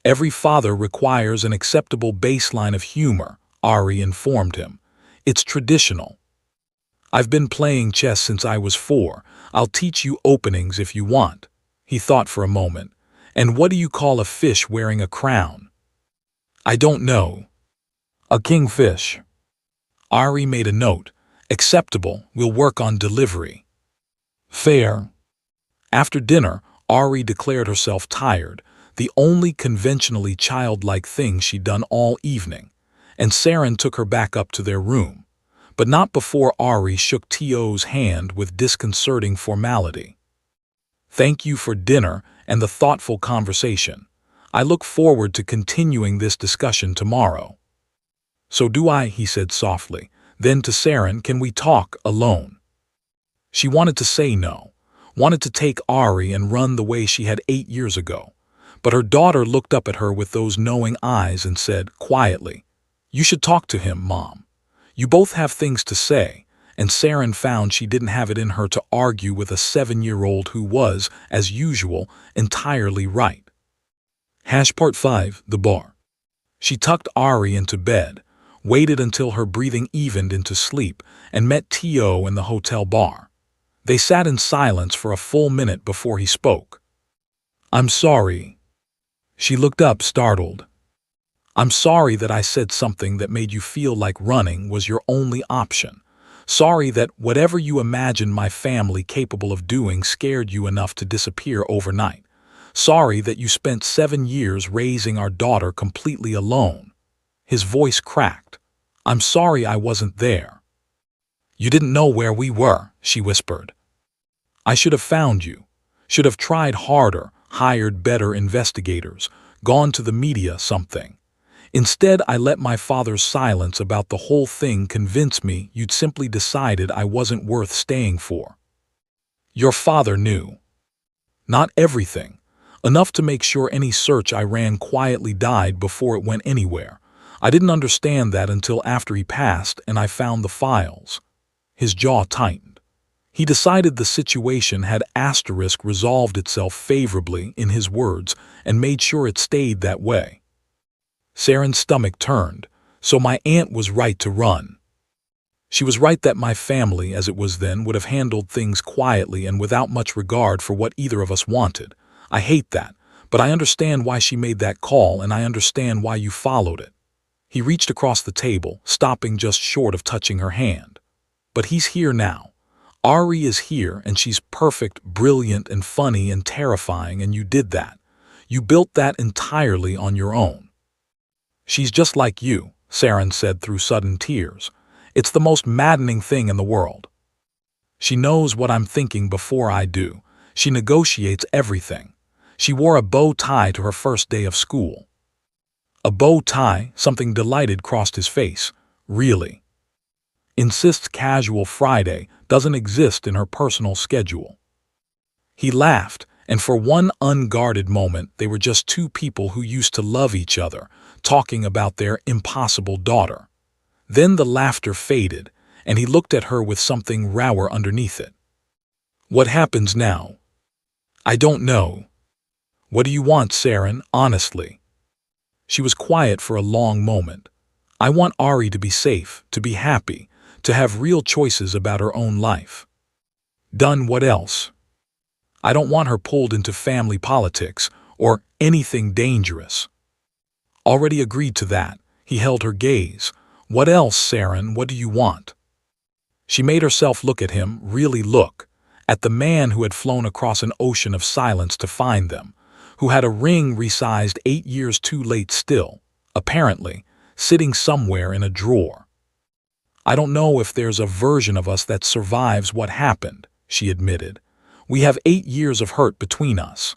Every father requires an acceptable baseline of humor, Ari informed him. It's traditional. I've been playing chess since I was 4. I'll teach you openings if you want. He thought for a moment. And what do you call a fish wearing a crown? I don't know. A kingfish. Ari made a note. Acceptable, we'll work on delivery. Fair. After dinner, Ari declared herself tired, the only conventionally childlike thing she'd done all evening, and Saren took her back up to their room, but not before Ari shook Tae-oh's hand with disconcerting formality. Thank you for dinner and the thoughtful conversation. I look forward to continuing this discussion tomorrow. So do I, he said softly. Then to Saren, can we talk alone? She wanted to say no, wanted to take Ari and run the way she had 8 years ago. But her daughter looked up at her with those knowing eyes and said, quietly, You should talk to him, Mom. You both have things to say, and Saren found she didn't have it in her to argue with a 7-year-old who was, as usual, entirely right. Part 5, the bar. She tucked Ari into bed, waited until her breathing evened into sleep, and met Tae-oh in the hotel bar. They sat in silence for a full minute before he spoke. I'm sorry. She looked up, startled. I'm sorry that I said something that made you feel like running was your only option. Sorry that whatever you imagined my family capable of doing scared you enough to disappear overnight. Sorry that you spent 7 years raising our daughter completely alone. His voice cracked. I'm sorry I wasn't there. You didn't know where we were, she whispered. I should have found you. Should have tried harder, hired better investigators, gone to the media, something. Instead, I let my father's silence about the whole thing convince me you'd simply decided I wasn't worth staying for. Your father knew. Not everything. Enough to make sure any search I ran quietly died before it went anywhere. I didn't understand that until after he passed and I found the files. His jaw tightened. He decided the situation had resolved itself favorably, in his words, and made sure it stayed that way. Saren's stomach turned. So my aunt was right to run. She was right that my family, as it was then, would have handled things quietly and without much regard for what either of us wanted. I hate that, but I understand why she made that call, and I understand why you followed it. He reached across the table, stopping just short of touching her hand. But he's here now. Ari is here, and she's perfect, brilliant, and funny and terrifying, and you did that. You built that entirely on your own. She's just like you, Saren said through sudden tears. It's the most maddening thing in the world. She knows what I'm thinking before I do. She negotiates everything. She wore a bow tie to her first day of school. A bow tie, something delighted crossed his face. Really? Insists casual Friday doesn't exist in her personal schedule. He laughed, and for one unguarded moment they were just two people who used to love each other, talking about their impossible daughter. Then the laughter faded, and he looked at her with something rawer underneath it. What happens now? I don't know. What do you want, Saren, honestly? She was quiet for a long moment. I want Ari to be safe, to be happy, to have real choices about her own life. Done what else? I don't want her pulled into family politics or anything dangerous. Already agreed to that. He held her gaze. What else, Saren? What do you want? She made herself look at him, really look, at the man who had flown across an ocean of silence to find them, who had a ring resized 8 years too late still, apparently, sitting somewhere in a drawer. I don't know if there's a version of us that survives what happened, she admitted. We have 8 years of hurt between us.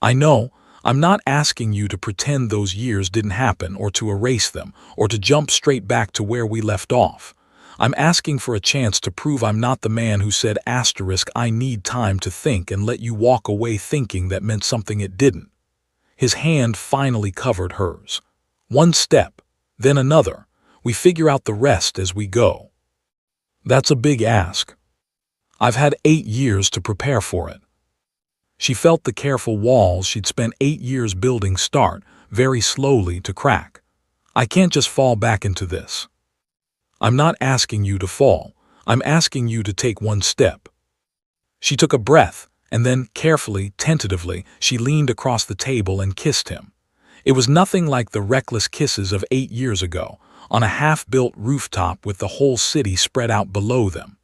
I know. I'm not asking you to pretend those years didn't happen or to erase them or to jump straight back to where we left off. I'm asking for a chance to prove I'm not the man who said I need time to think and let you walk away thinking that meant something it didn't. His hand finally covered hers. One step, then another. We figure out the rest as we go. That's a big ask. I've had 8 years to prepare for it. She felt the careful walls she'd spent 8 years building start, very slowly, to crack. I can't just fall back into this. I'm not asking you to fall. I'm asking you to take one step. She took a breath, and then, carefully, tentatively, she leaned across the table and kissed him. It was nothing like the reckless kisses of 8 years ago, on a half-built rooftop with the whole city spread out below them.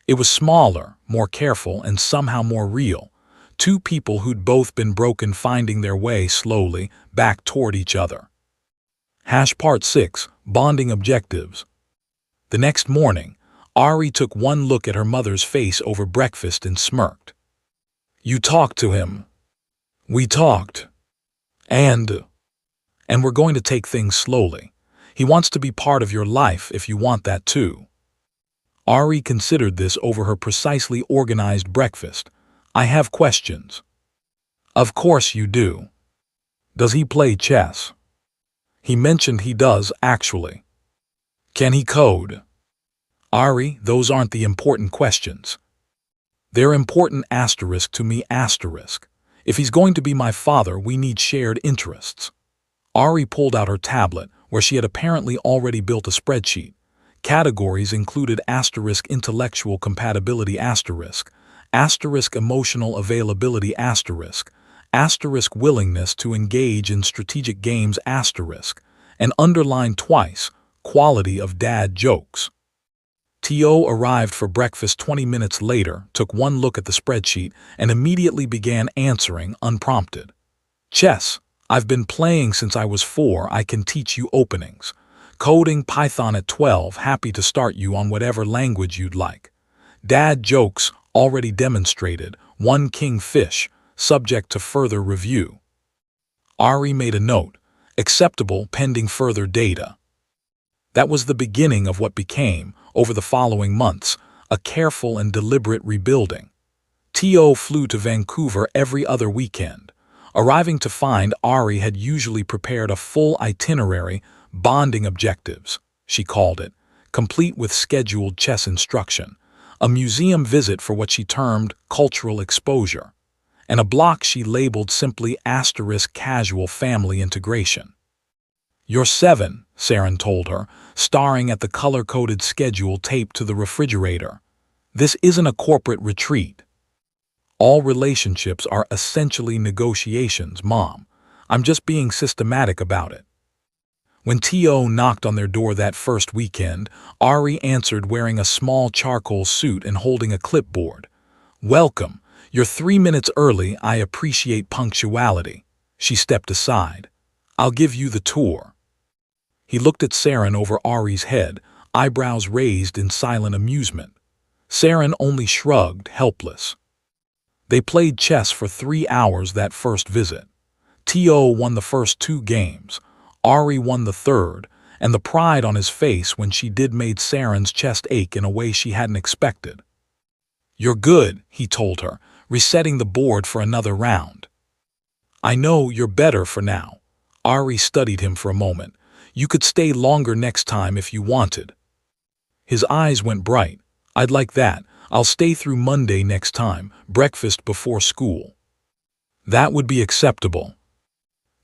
It was smaller, more careful, and somehow more real. Two people who'd both been broken finding their way slowly back toward each other. Part 6, Bonding Objectives. The next morning, Ari took one look at her mother's face over breakfast and smirked. You talked to him. We talked. And we're going to take things slowly. He wants to be part of your life if you want that too. Ari considered this over her precisely organized breakfast. I have questions. Of course you do. Does he play chess? He mentioned he does, actually. Can he code? Ari, those aren't the important questions. They're important to me. If he's going to be my father, we need shared interests. Ari pulled out her tablet, where she had apparently already built a spreadsheet. Categories included intellectual compatibility, emotional availability, willingness to engage in strategic games, and underlined twice, quality of dad jokes. Tae-oh arrived for breakfast 20 minutes later, took one look at the spreadsheet, and immediately began answering unprompted. Chess. I've been playing since I was 4. I can teach you openings. Coding Python at 12. Happy to start you on whatever language you'd like. Dad jokes. Already demonstrated. 1 kingfish. Subject to further review. Ari made a note. Acceptable pending further data. That was the beginning of what became, over the following months, a careful and deliberate rebuilding. Tae-oh flew to Vancouver every other weekend, arriving to find Ari had usually prepared a full itinerary, bonding objectives, she called it, complete with scheduled chess instruction, a museum visit for what she termed cultural exposure, and a block she labeled simply *casual family integration. You're 7, Saren told her, staring at the color-coded schedule taped to the refrigerator. This isn't a corporate retreat. All relationships are essentially negotiations, Mom. I'm just being systematic about it. When Tae-oh knocked on their door that first weekend, Ari answered wearing a small charcoal suit and holding a clipboard. Welcome. You're 3 minutes early. I appreciate punctuality. She stepped aside. I'll give you the tour. He looked at Saren over Ari's head, eyebrows raised in silent amusement. Saren only shrugged, helpless. They played chess for 3 hours that first visit. Tae-oh won the first 2 games. Ari won the third, and the pride on his face when she did made Saren's chest ache in a way she hadn't expected. You're good, he told her, resetting the board for another round. I know you're better for now. Ari studied him for a moment. You could stay longer next time if you wanted. His eyes went bright. I'd like that. I'll stay through Monday next time, breakfast before school. That would be acceptable.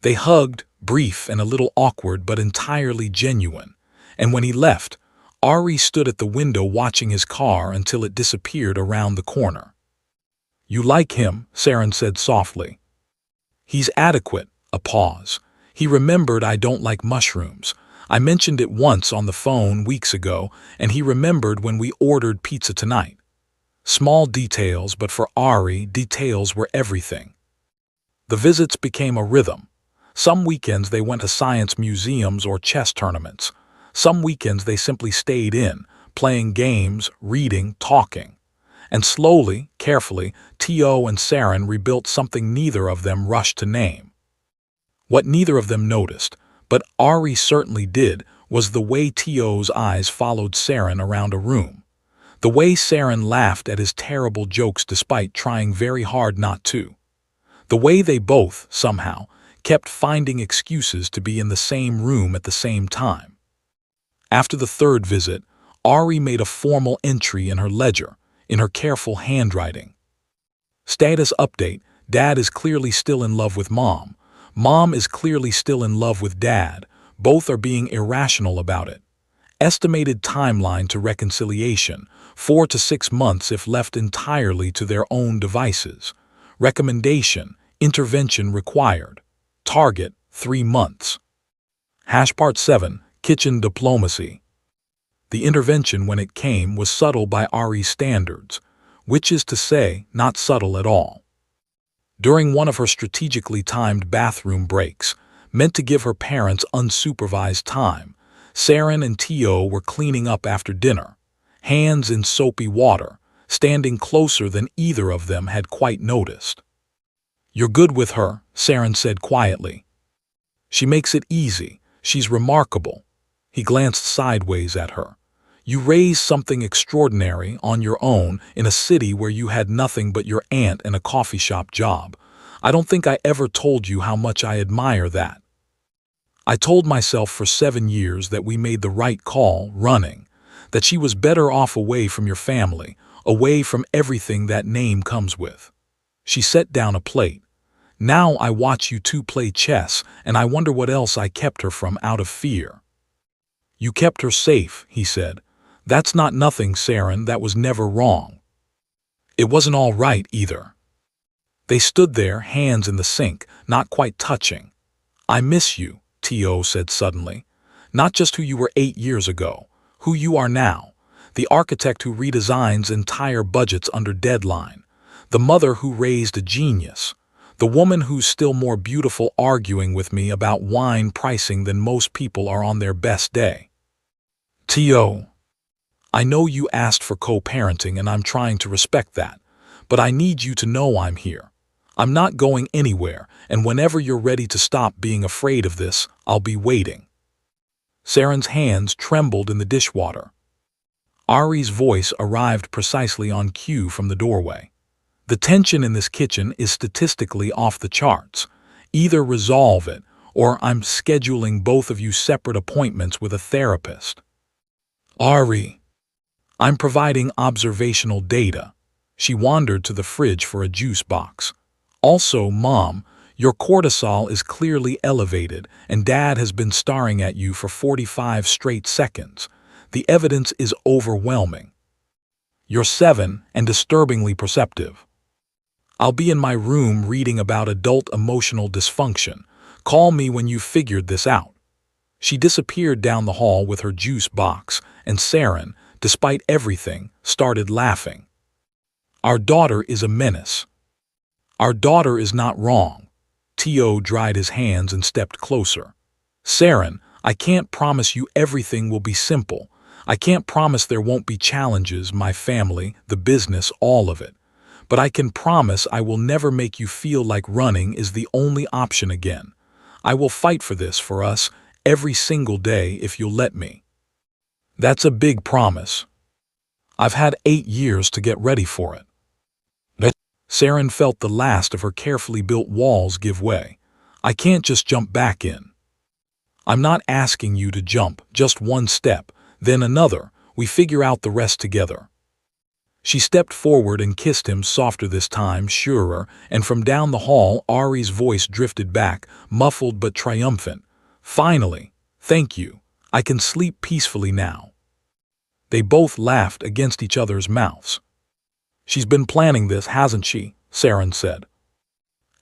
They hugged, brief and a little awkward but entirely genuine, and when he left, Ari stood at the window watching his car until it disappeared around the corner. You like him, Saren said softly. He's adequate. A pause. He remembered I don't like mushrooms. I mentioned it once on the phone weeks ago, and he remembered when we ordered pizza tonight. Small details, but for Ari, details were everything. The visits became a rhythm. Some weekends they went to science museums or chess tournaments. Some weekends they simply stayed in, playing games, reading, talking. And slowly, carefully, Tae-oh and Saren rebuilt something neither of them rushed to name. What neither of them noticed, but Ari certainly did, was the way Tae-oh's eyes followed Saren around a room. The way Saren laughed at his terrible jokes despite trying very hard not to. The way they both, somehow, kept finding excuses to be in the same room at the same time. After the third visit, Ari made a formal entry in her ledger, in her careful handwriting. Status update: Dad is clearly still in love with Mom. Mom is clearly still in love with Dad. Both are being irrational about it. Estimated timeline to reconciliation: 4 to 6 months if left entirely to their own devices. Recommendation: intervention required. Target: 3 months. Part 7. Kitchen diplomacy. The intervention, when it came, was subtle by Ari's standards, which is to say, not subtle at all. During one of her strategically timed bathroom breaks, meant to give her parents unsupervised time, Saren and Tae-oh were cleaning up after dinner, hands in soapy water, standing closer than either of them had quite noticed. You're good with her, Saren said quietly. She makes it easy. She's remarkable. He glanced sideways at her. You raised something extraordinary on your own in a city where you had nothing but your aunt and a coffee shop job. I don't think I ever told you how much I admire that. I told myself for 7 years that we made the right call, running, that she was better off away from your family, away from everything that name comes with. She set down a plate. Now I watch you two play chess, and I wonder what else I kept her from out of fear. You kept her safe, he said. That's not nothing, Saren, that was never wrong. It wasn't all right either. They stood there, hands in the sink, not quite touching. I miss you, Tae-oh said suddenly. Not just who you were 8 years ago, who you are now. The architect who redesigns entire budgets under deadline. The mother who raised a genius. The woman who's still more beautiful arguing with me about wine pricing than most people are on their best day. Tae-oh, I know you asked for co-parenting and I'm trying to respect that, but I need you to know I'm here. I'm not going anywhere, and whenever you're ready to stop being afraid of this, I'll be waiting. Saren's hands trembled in the dishwater. Ari's voice arrived precisely on cue from the doorway. The tension in this kitchen is statistically off the charts. Either resolve it, or I'm scheduling both of you separate appointments with a therapist. Ari, I'm providing observational data. She wandered to the fridge for a juice box. Also, Mom, Your cortisol is clearly elevated, and Dad has been staring at you for 45 straight seconds. The evidence is overwhelming. You're 7 and disturbingly perceptive. I'll be in my room reading about adult emotional dysfunction. Call me when you've figured this out. She disappeared down the hall with her juice box, and Saren, despite everything, started laughing. Our daughter is a menace. Our daughter is not wrong. Tae-oh dried his hands and stepped closer. Saren, I can't promise you everything will be simple. I can't promise there won't be challenges, my family, the business, all of it. But I can promise I will never make you feel like running is the only option again. I will fight for this for us every single day if you'll let me. That's a big promise. I've had 8 years to get ready for it. Saren felt the last of her carefully built walls give way. I can't just jump back in. I'm not asking you to jump, just one step, then another. We figure out the rest together. She stepped forward and kissed him, softer this time, surer, and from down the hall Ari's voice drifted back, muffled but triumphant. Finally, thank you. I can sleep peacefully now. They both laughed against each other's mouths. She's been planning this, hasn't she? Saren said.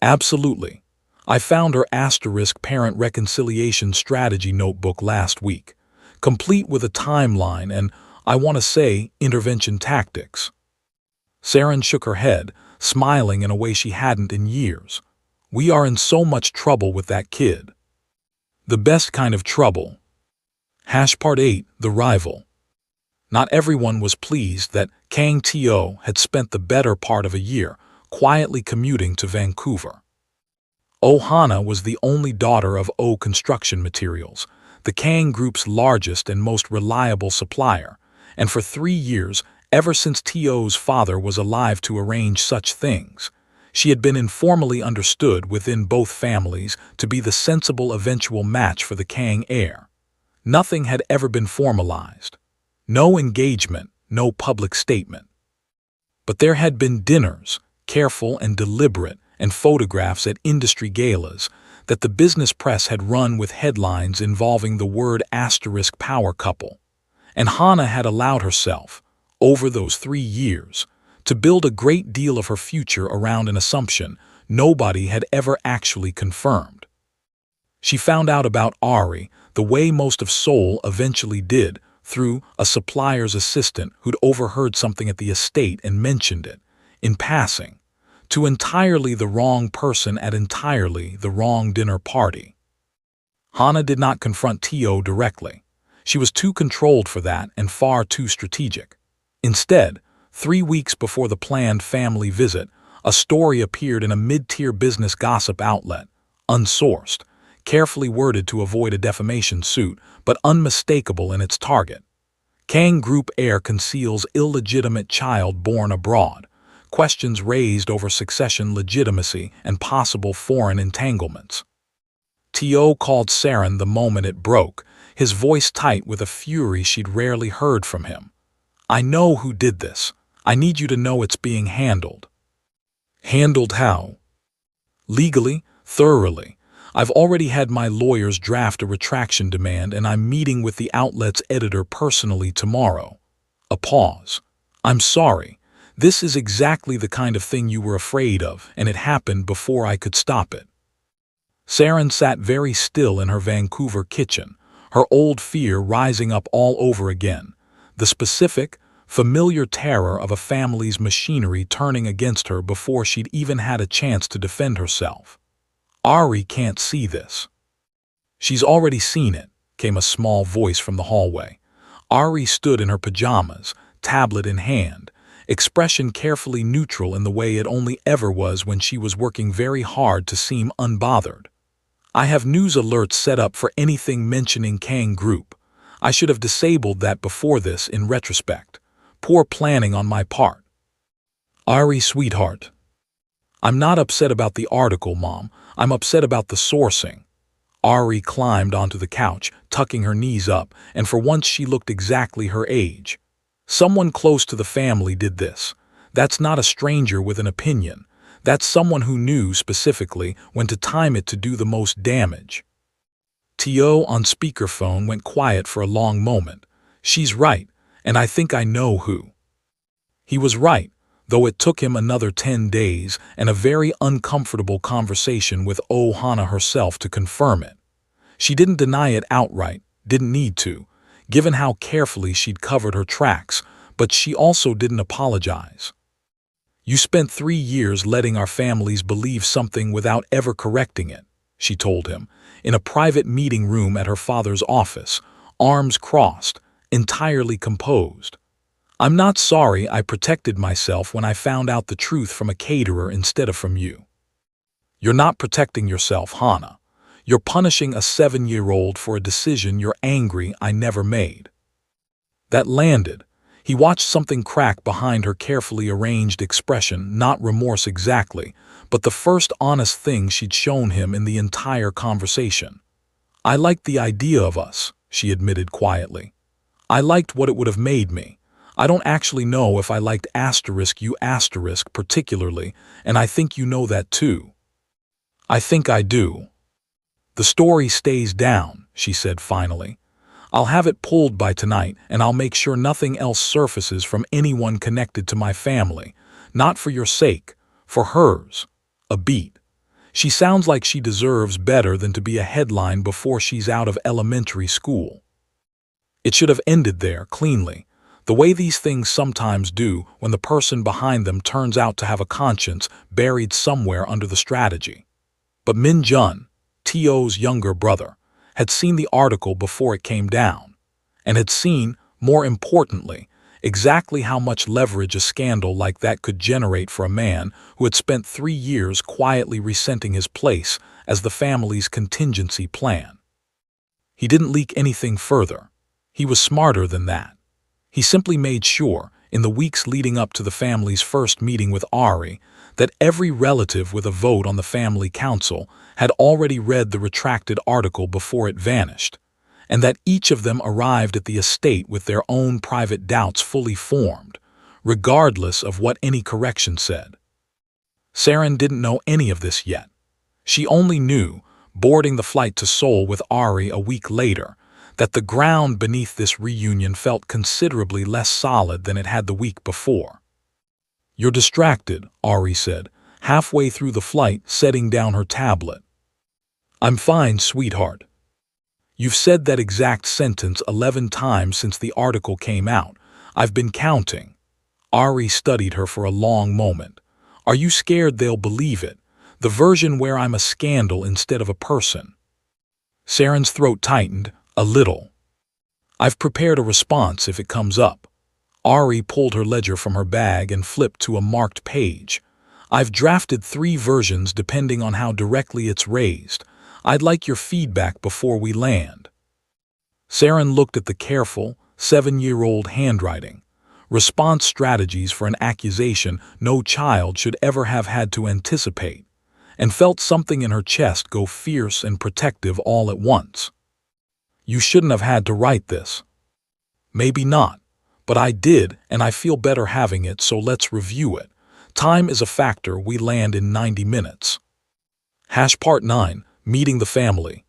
Absolutely. I found her * parent reconciliation strategy notebook last week, complete with a timeline and, I want to say, intervention tactics. Saren shook her head, smiling in a way she hadn't in years. We are in so much trouble with that kid. The best kind of trouble. Part 8, The Rival. Not everyone was pleased that Kang Tae-oh had spent the better part of a year quietly commuting to Vancouver. Hana was the only daughter of Construction Materials, the Kang Group's largest and most reliable supplier, and for 3 years, ever since Tae-oh's father was alive to arrange such things, she had been informally understood within both families to be the sensible eventual match for the Kang heir. Nothing had ever been formalized. No engagement, no public statement. But there had been dinners, careful and deliberate, and photographs at industry galas that the business press had run with headlines involving the word * power couple. And Hana had allowed herself, over those 3 years, to build a great deal of her future around an assumption nobody had ever actually confirmed. She found out about Ari the way most of Seoul eventually did, through a supplier's assistant who'd overheard something at the estate and mentioned it, in passing, to entirely the wrong person at entirely the wrong dinner party. Hana did not confront Tae-oh directly. She was too controlled for that and far too strategic. Instead, 3 weeks before the planned family visit, a story appeared in a mid-tier business gossip outlet, unsourced, carefully worded to avoid a defamation suit, but unmistakable in its target. Kang Group heir conceals illegitimate child born abroad. Questions raised over succession legitimacy and possible foreign entanglements. Tae-oh called Saren the moment it broke, his voice tight with a fury she'd rarely heard from him. I know who did this. I need you to know it's being handled. Handled how? Legally, thoroughly. I've already had my lawyers draft a retraction demand and I'm meeting with the outlet's editor personally tomorrow. A pause. I'm sorry. This is exactly the kind of thing you were afraid of, and it happened before I could stop it. Saren sat very still in her Vancouver kitchen, her old fear rising up all over again, the specific, familiar terror of a family's machinery turning against her before she'd even had a chance to defend herself. Ari can't see this. She's already seen it, came a small voice from the hallway. Ari stood in her pajamas, tablet in hand, expression carefully neutral in the way it only ever was when she was working very hard to seem unbothered. I have news alerts set up for anything mentioning Kang Group. I should have disabled that before this in retrospect. Poor planning on my part. Ari, sweetheart. I'm not upset about the article, Mom. I'm upset about the sourcing. Ari climbed onto the couch, tucking her knees up, and for once she looked exactly her age. Someone close to the family did this. That's not a stranger with an opinion. That's someone who knew specifically when to time it to do the most damage. Tae-oh on speakerphone went quiet for a long moment. She's right, and I think I know who. He was right, though it took him another 10 days and a very uncomfortable conversation with Oh-hana herself to confirm it. She didn't deny it outright, didn't need to, given how carefully she'd covered her tracks, but she also didn't apologize. You spent 3 years letting our families believe something without ever correcting it, she told him, in a private meeting room at her father's office, arms crossed, entirely composed. I'm not sorry I protected myself when I found out the truth from a caterer instead of from you. You're not protecting yourself, Hana. You're punishing a 7-year-old for a decision you're angry I never made. That landed. He watched something crack behind her carefully arranged expression, not remorse exactly, but the first honest thing she'd shown him in the entire conversation. I liked the idea of us, she admitted quietly. I liked what it would have made me. I don't actually know if I liked you particularly, and I think you know that too. I think I do. The story stays down, she said finally. I'll have it pulled by tonight, and I'll make sure nothing else surfaces from anyone connected to my family. Not for your sake, for hers. A beat. She sounds like she deserves better than to be a headline before she's out of elementary school. It should have ended there, cleanly, the way these things sometimes do when the person behind them turns out to have a conscience buried somewhere under the strategy. But Min-jun, Tae-oh's younger brother, had seen the article before it came down, and had seen, more importantly, exactly how much leverage a scandal like that could generate for a man who had spent 3 years quietly resenting his place as the family's contingency plan. He didn't leak anything further. He was smarter than that. He simply made sure, in the weeks leading up to the family's first meeting with Ari, that every relative with a vote on the family council had already read the retracted article before it vanished, and that each of them arrived at the estate with their own private doubts fully formed, regardless of what any correction said. Saren didn't know any of this yet. She only knew, boarding the flight to Seoul with Ari a week later, that the ground beneath this reunion felt considerably less solid than it had the week before. You're distracted, Ari said, halfway through the flight, setting down her tablet. I'm fine, sweetheart. You've said that exact sentence 11 times since the article came out. I've been counting. Ari studied her for a long moment. Are you scared they'll believe it? The version where I'm a scandal instead of a person. Saren's throat tightened, a little. I've prepared a response if it comes up. Ari pulled her ledger from her bag and flipped to a marked page. I've drafted 3 versions depending on how directly it's raised. I'd like your feedback before we land. Saren looked at the careful, 7-year-old handwriting. Response strategies for an accusation no child should ever have had to anticipate, and felt something in her chest go fierce and protective all at once. You shouldn't have had to write this. Maybe not, but I did, and I feel better having it, so let's review it. Time is a factor. We land in 90 minutes. Part 9, Meeting the Family.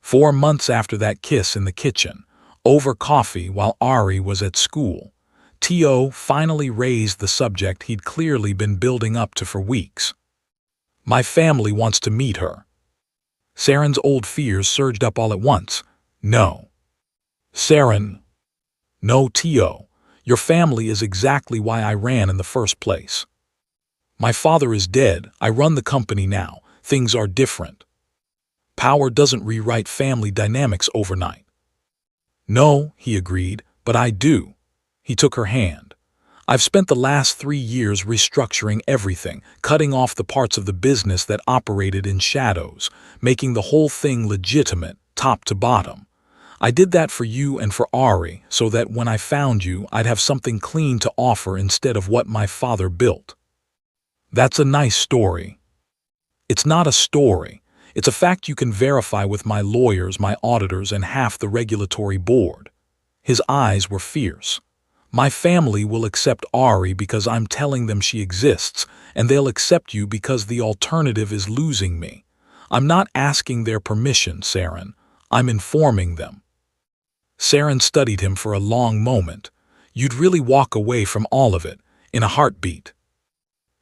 4 months after that kiss in the kitchen, over coffee while Ari was at school, Tae-oh finally raised the subject he'd clearly been building up to for weeks. My family wants to meet her. Saren's old fears surged up all at once. No. Saren. No, Tae-oh. Your family is exactly why I ran in the first place. My father is dead. I run the company now. Things are different. Power doesn't rewrite family dynamics overnight. No, he agreed, but I do. He took her hand. I've spent the last 3 years restructuring everything, cutting off the parts of the business that operated in shadows, making the whole thing legitimate, top to bottom. I did that for you and for Ari, so that when I found you, I'd have something clean to offer instead of what my father built. That's a nice story. It's not a story. It's a fact you can verify with my lawyers, my auditors, and half the regulatory board. His eyes were fierce. My family will accept Ari because I'm telling them she exists, and they'll accept you because the alternative is losing me. I'm not asking their permission, Saren. I'm informing them. Saren studied him for a long moment. You'd really walk away from all of it, in a heartbeat.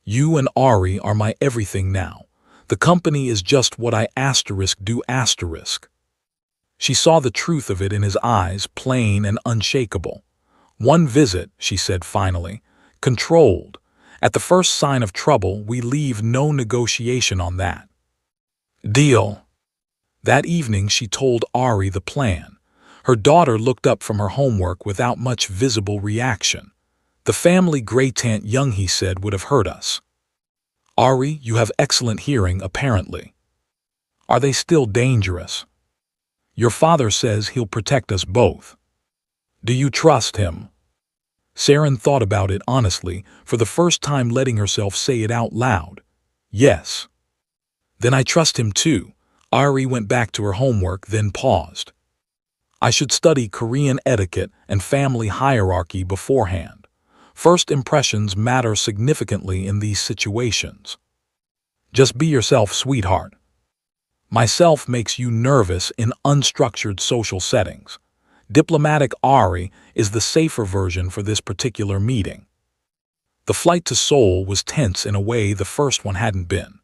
You and Ari are my everything now. The company is just what I do. She saw the truth of it in his eyes, plain and unshakable. One visit, she said finally, controlled. At the first sign of trouble, we leave no negotiation on that. Deal. That evening she told Ari the plan. Her daughter looked up from her homework without much visible reaction. The family great-aunt Young, he said, would have heard us. Ari, you have excellent hearing, apparently. Are they still dangerous? Your father says he'll protect us both. Do you trust him? Saren thought about it honestly, for the first time letting herself say it out loud. Yes. Then I trust him too. Ari went back to her homework, then paused. I should study Korean etiquette and family hierarchy beforehand. First impressions matter significantly in these situations. Just be yourself, sweetheart. Myself makes you nervous in unstructured social settings. Diplomatic Ari is the safer version for this particular meeting. The flight to Seoul was tense in a way the first one hadn't been.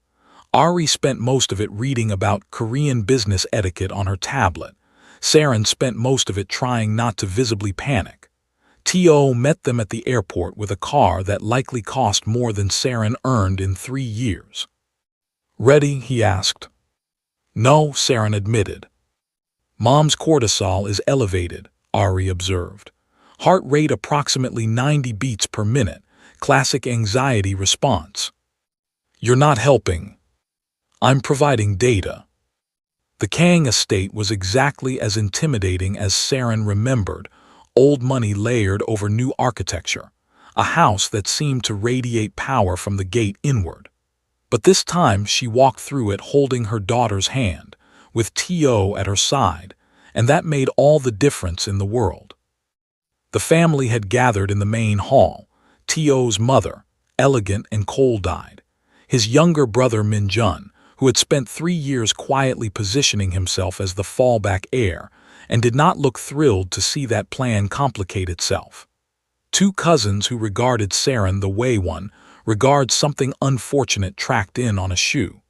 Ari spent most of it reading about Korean business etiquette on her tablet. Saren spent most of it trying not to visibly panic. Tae-oh met them at the airport with a car that likely cost more than Saren earned in 3 years. Ready? He asked. No, Saren admitted. Mom's cortisol is elevated, Ari observed. Heart rate approximately 90 beats per minute, classic anxiety response. You're not helping. I'm providing data. The Kang estate was exactly as intimidating as Saren remembered, old money layered over new architecture, a house that seemed to radiate power from the gate inward. But this time she walked through it holding her daughter's hand, with Tae-oh at her side, and that made all the difference in the world. The family had gathered in the main hall. Tae-oh's mother, elegant and cold-eyed. His younger brother Min-jun, who had spent 3 years quietly positioning himself as the fallback heir, and did not look thrilled to see that plan complicate itself. 2 cousins who regarded Saren the way one regards something unfortunate tracked in on a shoe.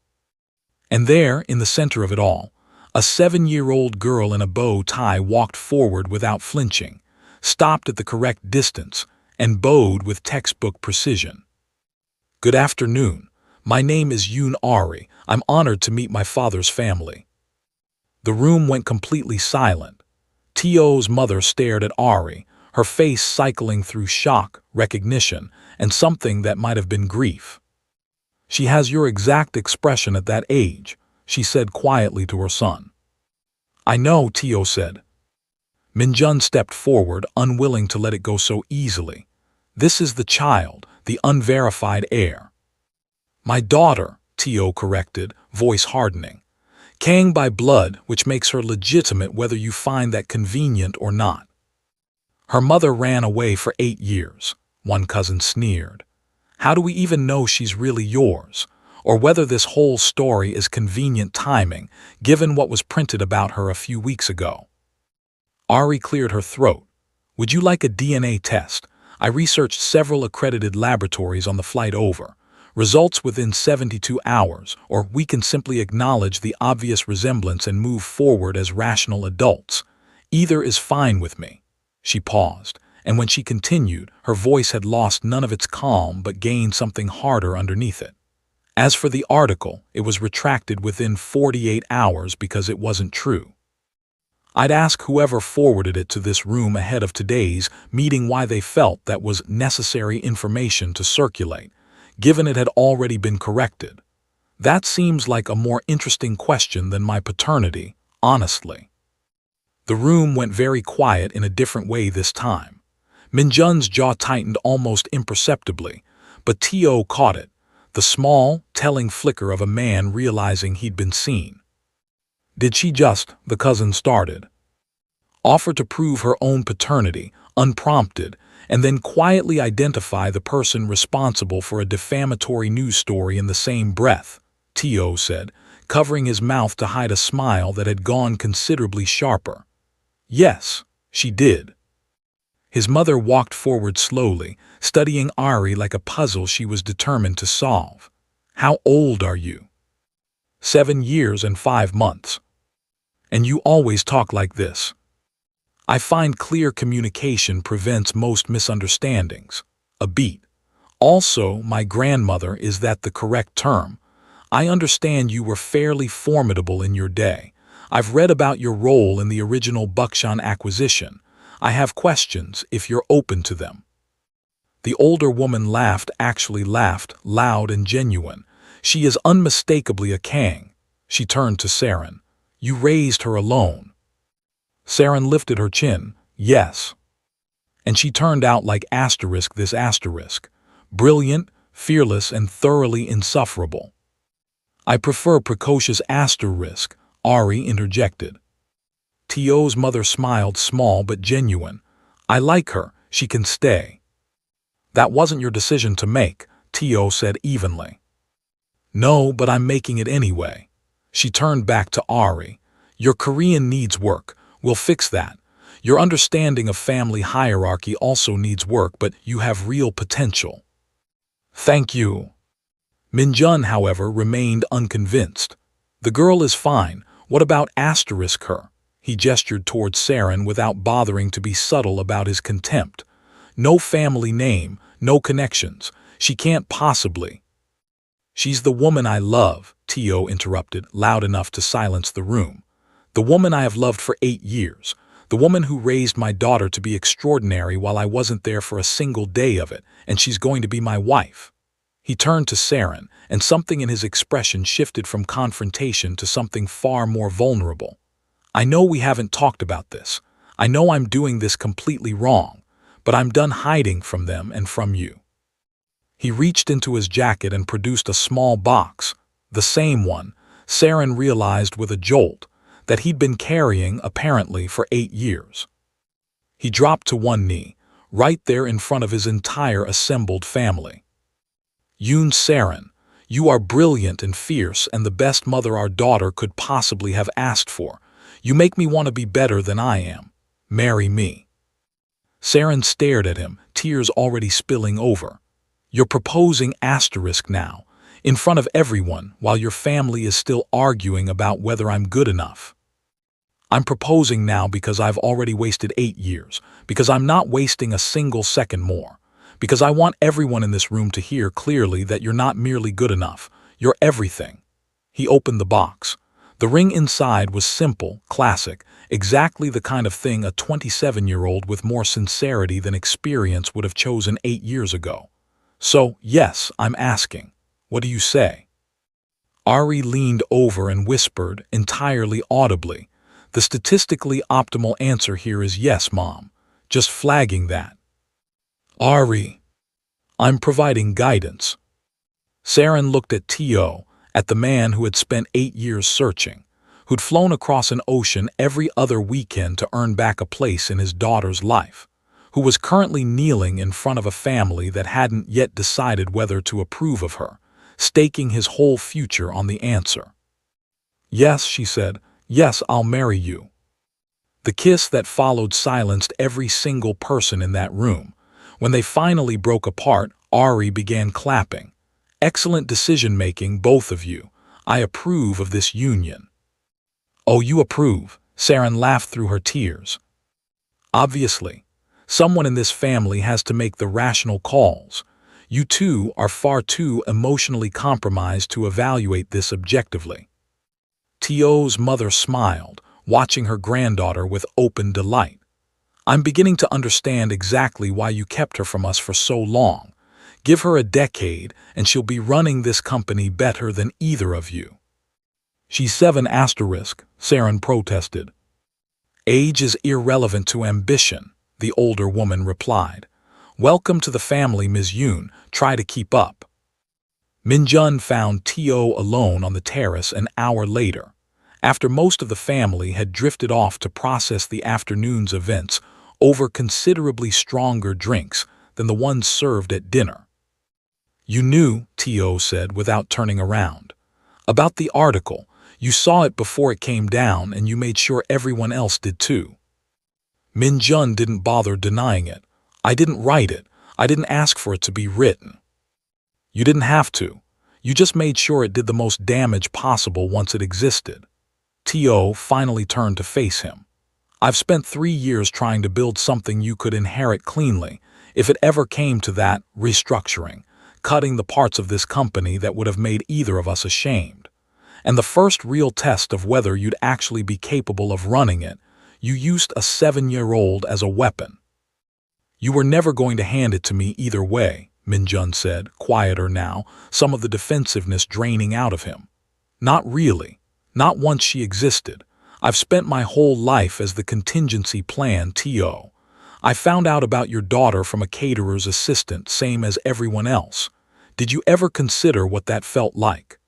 And there, in the center of it all, a 7-year-old girl in a bow tie walked forward without flinching, stopped at the correct distance, and bowed with textbook precision. Good afternoon. My name is Yoon Ari. I'm honored to meet my father's family. The room went completely silent. Tae-oh's mother stared at Ari, her face cycling through shock, recognition, and something that might have been grief. She has your exact expression at that age, she said quietly to her son. I know, Tae-oh said. Min-jun stepped forward, unwilling to let it go so easily. This is the child, the unverified heir. My daughter, Tae-oh corrected, voice hardening. Kang by blood, which makes her legitimate whether you find that convenient or not. Her mother ran away for 8 years, one cousin sneered. How do we even know she's really yours, or whether this whole story is convenient timing, given what was printed about her a few weeks ago? Ari cleared her throat. Would you like a DNA test? I researched several accredited laboratories on the flight over. Results within 72 hours, or we can simply acknowledge the obvious resemblance and move forward as rational adults. Either is fine with me. She paused, and when she continued, her voice had lost none of its calm but gained something harder underneath it. As for the article, it was retracted within 48 hours because it wasn't true. I'd ask whoever forwarded it to this room ahead of today's meeting why they felt that was necessary information to circulate, given it had already been corrected. That seems like a more interesting question than my paternity, honestly. The room went very quiet in a different way this time. Min-jun's jaw tightened almost imperceptibly, but Tae-oh caught it, the small, telling flicker of a man realizing he'd been seen. Did she just, the cousin started, offer to prove her own paternity, unprompted, and then quietly identify the person responsible for a defamatory news story in the same breath, Tae-oh said, covering his mouth to hide a smile that had gone considerably sharper. Yes, she did. His mother walked forward slowly, studying Ari like a puzzle she was determined to solve. How old are you? 7 years and 5 months. And you always talk like this. I find clear communication prevents most misunderstandings. A beat. Also, my grandmother, is that the correct term? I understand you were fairly formidable in your day. I've read about your role in the original Buckshan acquisition. I have questions if you're open to them. The older woman laughed, actually laughed, loud and genuine. She is unmistakably a Kang. She turned to Saren. You raised her alone. Saren lifted her chin. Yes. And she turned out like this asterisk. Brilliant, fearless, and thoroughly insufferable. I prefer precocious asterisk, Ari interjected. Tae-oh's mother smiled, small but genuine. I like her, she can stay. That wasn't your decision to make, Tae-oh said evenly. No, but I'm making it anyway. She turned back to Ari. Your Korean needs work. We'll fix that. Your understanding of family hierarchy also needs work, but you have real potential. Thank you. Minjun, however, remained unconvinced. The girl is fine. What about her? He gestured towards Saren without bothering to be subtle about his contempt. No family name, no connections. She can't possibly. She's the woman I love, Tae-oh interrupted, loud enough to silence the room. The woman I have loved for 8 years. The woman who raised my daughter to be extraordinary while I wasn't there for a single day of it, and she's going to be my wife. He turned to Saren, and something in his expression shifted from confrontation to something far more vulnerable. I know we haven't talked about this. I know I'm doing this completely wrong, but I'm done hiding from them and from you. He reached into his jacket and produced a small box, the same one, Saren realized with a jolt, that he'd been carrying, apparently, for 8 years. He dropped to one knee, right there in front of his entire assembled family. Yoon Saren, you are brilliant and fierce and the best mother our daughter could possibly have asked for. You make me want to be better than I am. Marry me. Saren stared at him, tears already spilling over. You're proposing now, in front of everyone, while your family is still arguing about whether I'm good enough. I'm proposing now because I've already wasted 8 years, because I'm not wasting a single second more, because I want everyone in this room to hear clearly that you're not merely good enough, you're everything. He opened the box. The ring inside was simple, classic, exactly the kind of thing a 27-year-old with more sincerity than experience would have chosen 8 years ago. So, yes, I'm asking. What do you say? Ari leaned over and whispered, entirely audibly, the statistically optimal answer here is yes, Mom. Just flagging that. Ari, I'm providing guidance. Saren looked at Tae-oh, at the man who had spent 8 years searching, who'd flown across an ocean every other weekend to earn back a place in his daughter's life, who was currently kneeling in front of a family that hadn't yet decided whether to approve of her, staking his whole future on the answer. Yes, she said, yes, I'll marry you. The kiss that followed silenced every single person in that room. When they finally broke apart, Ari began clapping. Excellent decision-making, both of you. I approve of this union. Oh, you approve? Saren laughed through her tears. Obviously. Someone in this family has to make the rational calls. You two are far too emotionally compromised to evaluate this objectively. Tae-oh's mother smiled, watching her granddaughter with open delight. I'm beginning to understand exactly why you kept her from us for so long. Give her a decade, and she'll be running this company better than either of you. She's 7 asterisk, Saren protested. Age is irrelevant to ambition, the older woman replied. Welcome to the family, Ms. Yoon. Try to keep up. Minjun found Tae-oh alone on the terrace an hour later. After most of the family had drifted off to process the afternoon's events, over considerably stronger drinks than the ones served at dinner. "You knew," Tae-oh said without turning around. "About the article. You saw it before it came down and you made sure everyone else did too." Min-jun didn't bother denying it. "I didn't write it. I didn't ask for it to be written." "You didn't have to. You just made sure it did the most damage possible once it existed." Tae-oh finally turned to face him. "I've spent 3 years trying to build something you could inherit cleanly, if it ever came to that, restructuring, cutting the parts of this company that would have made either of us ashamed. And the first real test of whether you'd actually be capable of running it, you used a 7-year-old as a weapon." "You were never going to hand it to me either way," Min-jun said, quieter now, some of the defensiveness draining out of him. "Not really. Not once she existed. I've spent my whole life as the contingency plan, Tae-oh. I found out about your daughter from a caterer's assistant, same as everyone else. Did you ever consider what that felt like?"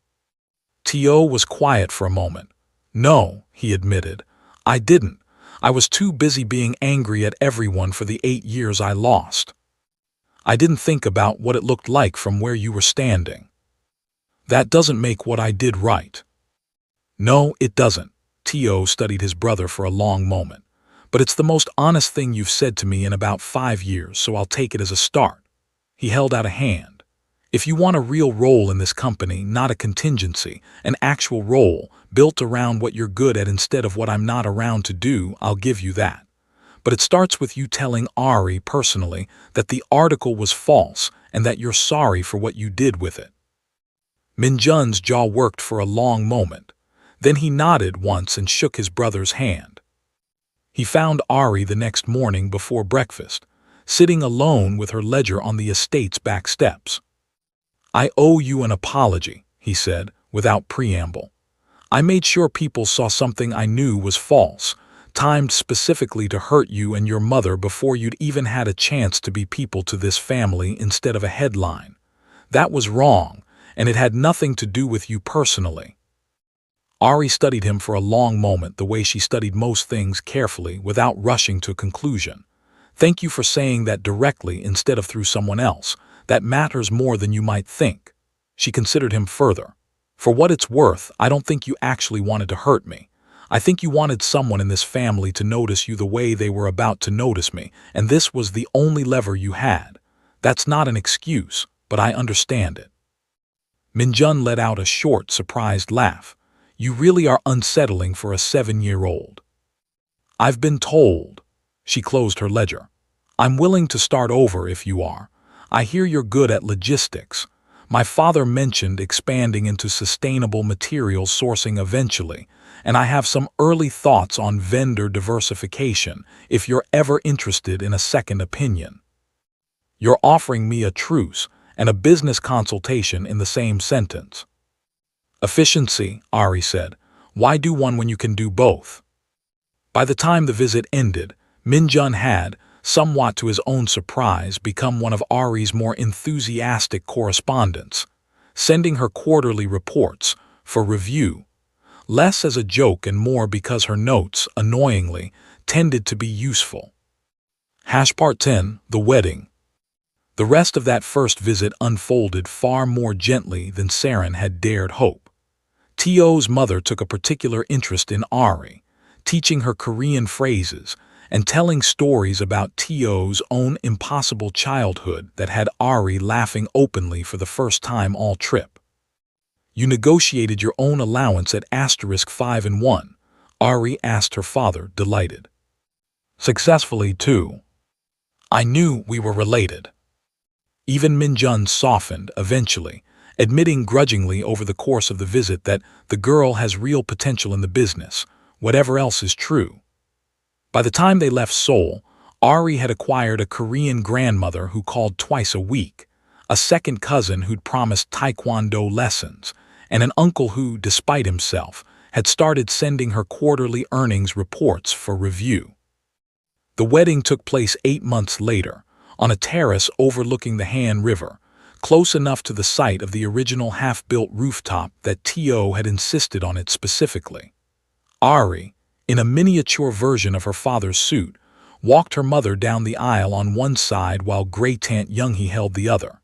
Tae-oh was quiet for a moment. "No," he admitted. "I didn't. I was too busy being angry at everyone for the 8 years I lost. I didn't think about what it looked like from where you were standing." "That doesn't make what I did right." "No, it doesn't." Tae-oh studied his brother for a long moment. "But it's the most honest thing you've said to me in about 5 years, so I'll take it as a start." He held out a hand. "If you want a real role in this company, not a contingency, an actual role, built around what you're good at instead of what I'm not around to do, I'll give you that. But it starts with you telling Ari personally that the article was false and that you're sorry for what you did with it." Min-jun's jaw worked for a long moment. Then he nodded once and shook his brother's hand. He found Ari the next morning before breakfast, sitting alone with her ledger on the estate's back steps. "I owe you an apology," he said, without preamble. "I made sure people saw something I knew was false, timed specifically to hurt you and your mother before you'd even had a chance to be people to this family instead of a headline. That was wrong, and it had nothing to do with you personally." Ari studied him for a long moment, the way she studied most things, carefully, without rushing to a conclusion. "Thank you for saying that directly instead of through someone else. That matters more than you might think." She considered him further. "For what it's worth, I don't think you actually wanted to hurt me. I think you wanted someone in this family to notice you the way they were about to notice me, and this was the only lever you had. That's not an excuse, but I understand it." Min-jun let out a short, surprised laugh. "You really are unsettling for a 7-year-old. "I've been told." She closed her ledger. "I'm willing to start over if you are. I hear you're good at logistics. My father mentioned expanding into sustainable materials sourcing eventually, and I have some early thoughts on vendor diversification if you're ever interested in a second opinion." "You're offering me a truce and a business consultation in the same sentence." "Efficiency," Ari said. "Why do one when you can do both?" By the time the visit ended, Min-jun had, somewhat to his own surprise, become one of Ari's more enthusiastic correspondents, sending her quarterly reports for review, less as a joke and more because her notes, annoyingly, tended to be useful. Part 10, The Wedding. The rest of that first visit unfolded far more gently than Saren had dared hope. Tae-oh's mother took a particular interest in Ari, teaching her Korean phrases and telling stories about Tae-oh's own impossible childhood that had Ari laughing openly for the first time all trip. "You negotiated your own allowance at *5 and 1, Ari asked her father, delighted. "Successfully, too. I knew we were related." Even Min-jun softened, eventually, admitting grudgingly over the course of the visit that the girl has real potential in the business, whatever else is true. By the time they left Seoul, Ari had acquired a Korean grandmother who called twice a week, a second cousin who'd promised taekwondo lessons, and an uncle who, despite himself, had started sending her quarterly earnings reports for review. The wedding took place 8 months later, on a terrace overlooking the Han River, close enough to the site of the original half-built rooftop that Tae-oh had insisted on it specifically. Ari, in a miniature version of her father's suit, walked her mother down the aisle on one side while Great-Aunt Younghee held the other.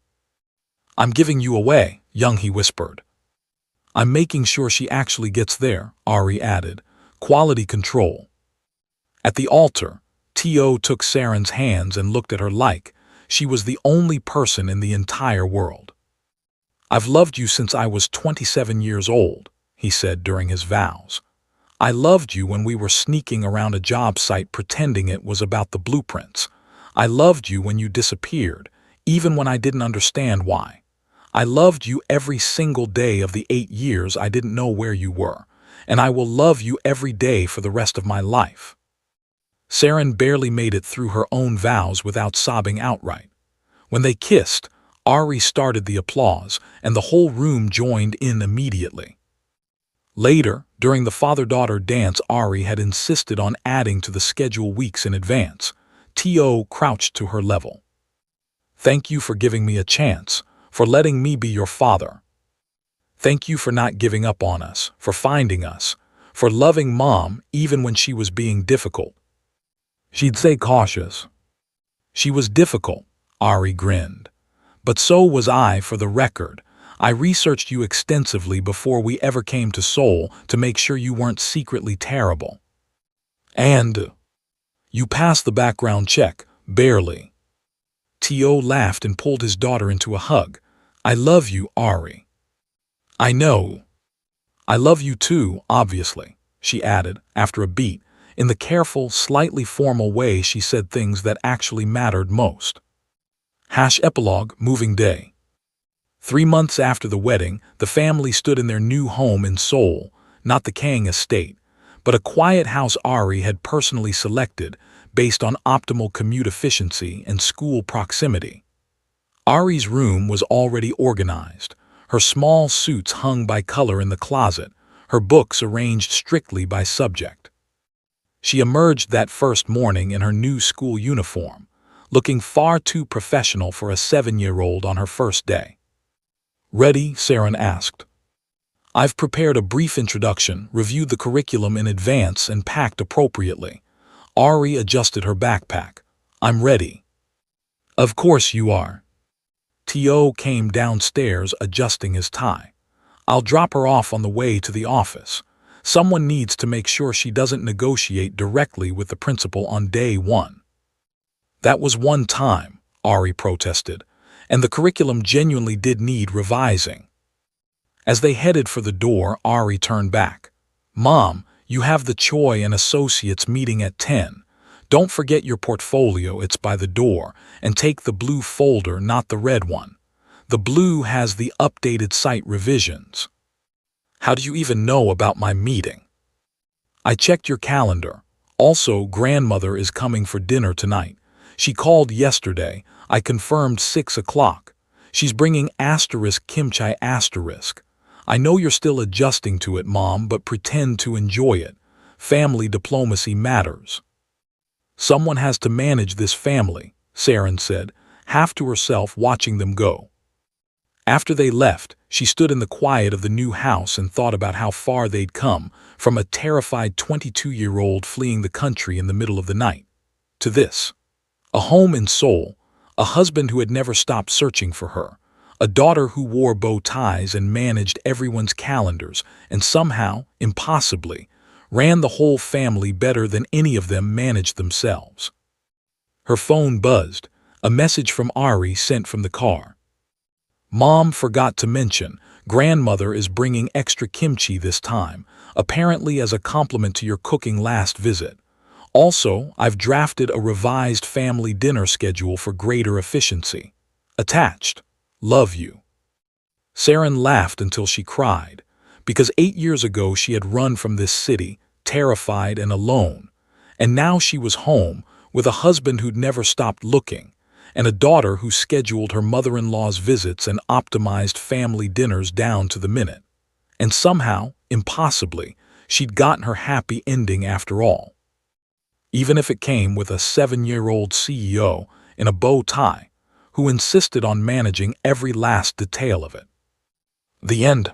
"I'm giving you away," Younghee whispered. "I'm making sure she actually gets there," Ari added. "Quality control." At the altar, Tae-oh took Saren's hands and looked at her like she was the only person in the entire world. "I've loved you since I was 27 years old," he said during his vows. "I loved you when we were sneaking around a job site pretending it was about the blueprints. I loved you when you disappeared, even when I didn't understand why. I loved you every single day of the 8 years I didn't know where you were, and I will love you every day for the rest of my life." Saren barely made it through her own vows without sobbing outright. When they kissed, Ari started the applause, and the whole room joined in immediately. Later, during the father-daughter dance Ari had insisted on adding to the schedule weeks in advance, Tae-oh crouched to her level. "Thank you for giving me a chance, for letting me be your father. Thank you for not giving up on us, for finding us, for loving Mom even when she was being difficult." She'd say cautious. "She was difficult," Ari grinned. "But so was I, for the record. I researched you extensively before we ever came to Seoul to make sure you weren't secretly terrible. And you passed the background check, barely." Tae-oh laughed and pulled his daughter into a hug. "I love you, Ari." "I know. I love you too, obviously," she added, after a beat. In the careful, slightly formal way she said things that actually mattered most. Epilogue, moving day. 3 months after the wedding, the family stood in their new home in Seoul, not the Kang estate, but a quiet house Ari had personally selected based on optimal commute efficiency and school proximity. Ari's room was already organized, her small suits hung by color in the closet, her books arranged strictly by subject. She emerged that first morning in her new school uniform, looking far too professional for a 7-year-old on her first day. "Ready?" Saren asked. "I've prepared a brief introduction, reviewed the curriculum in advance, and packed appropriately." Ari adjusted her backpack. "I'm ready." "Of course you are." Tae-oh came downstairs adjusting his tie. "I'll drop her off on the way to the office. Someone needs to make sure she doesn't negotiate directly with the principal on day 1. "That was one time," Ari protested, "and the curriculum genuinely did need revising." As they headed for the door, Ari turned back. "Mom, you have the Choi and Associates meeting at 10. Don't forget your portfolio, it's by the door, and take the blue folder, not the red one. The blue has the updated site revisions." "How do you even know about my meeting?" "I checked your calendar. Also, grandmother is coming for dinner tonight. She called yesterday. I confirmed 6 o'clock. She's bringing kimchi asterisk. I know you're still adjusting to it, Mom, but pretend to enjoy it. Family diplomacy matters." "Someone has to manage this family," Saren said, half to herself watching them go. After they left, she stood in the quiet of the new house and thought about how far they'd come, from a terrified 22-year-old fleeing the country in the middle of the night, to this. A home in Seoul, a husband who had never stopped searching for her, a daughter who wore bow ties and managed everyone's calendars and somehow, impossibly, ran the whole family better than any of them managed themselves. Her phone buzzed, a message from Ari sent from the car. "Mom forgot to mention, grandmother is bringing extra kimchi this time, apparently as a compliment to your cooking last visit. Also, I've drafted a revised family dinner schedule for greater efficiency. Attached. Love you." Saren laughed until she cried, because 8 years ago she had run from this city, terrified and alone, and now she was home with a husband who'd never stopped looking, and a daughter who scheduled her mother-in-law's visits and optimized family dinners down to the minute. And somehow, impossibly, she'd gotten her happy ending after all. Even if it came with a 7-year-old CEO in a bow tie who insisted on managing every last detail of it. The end.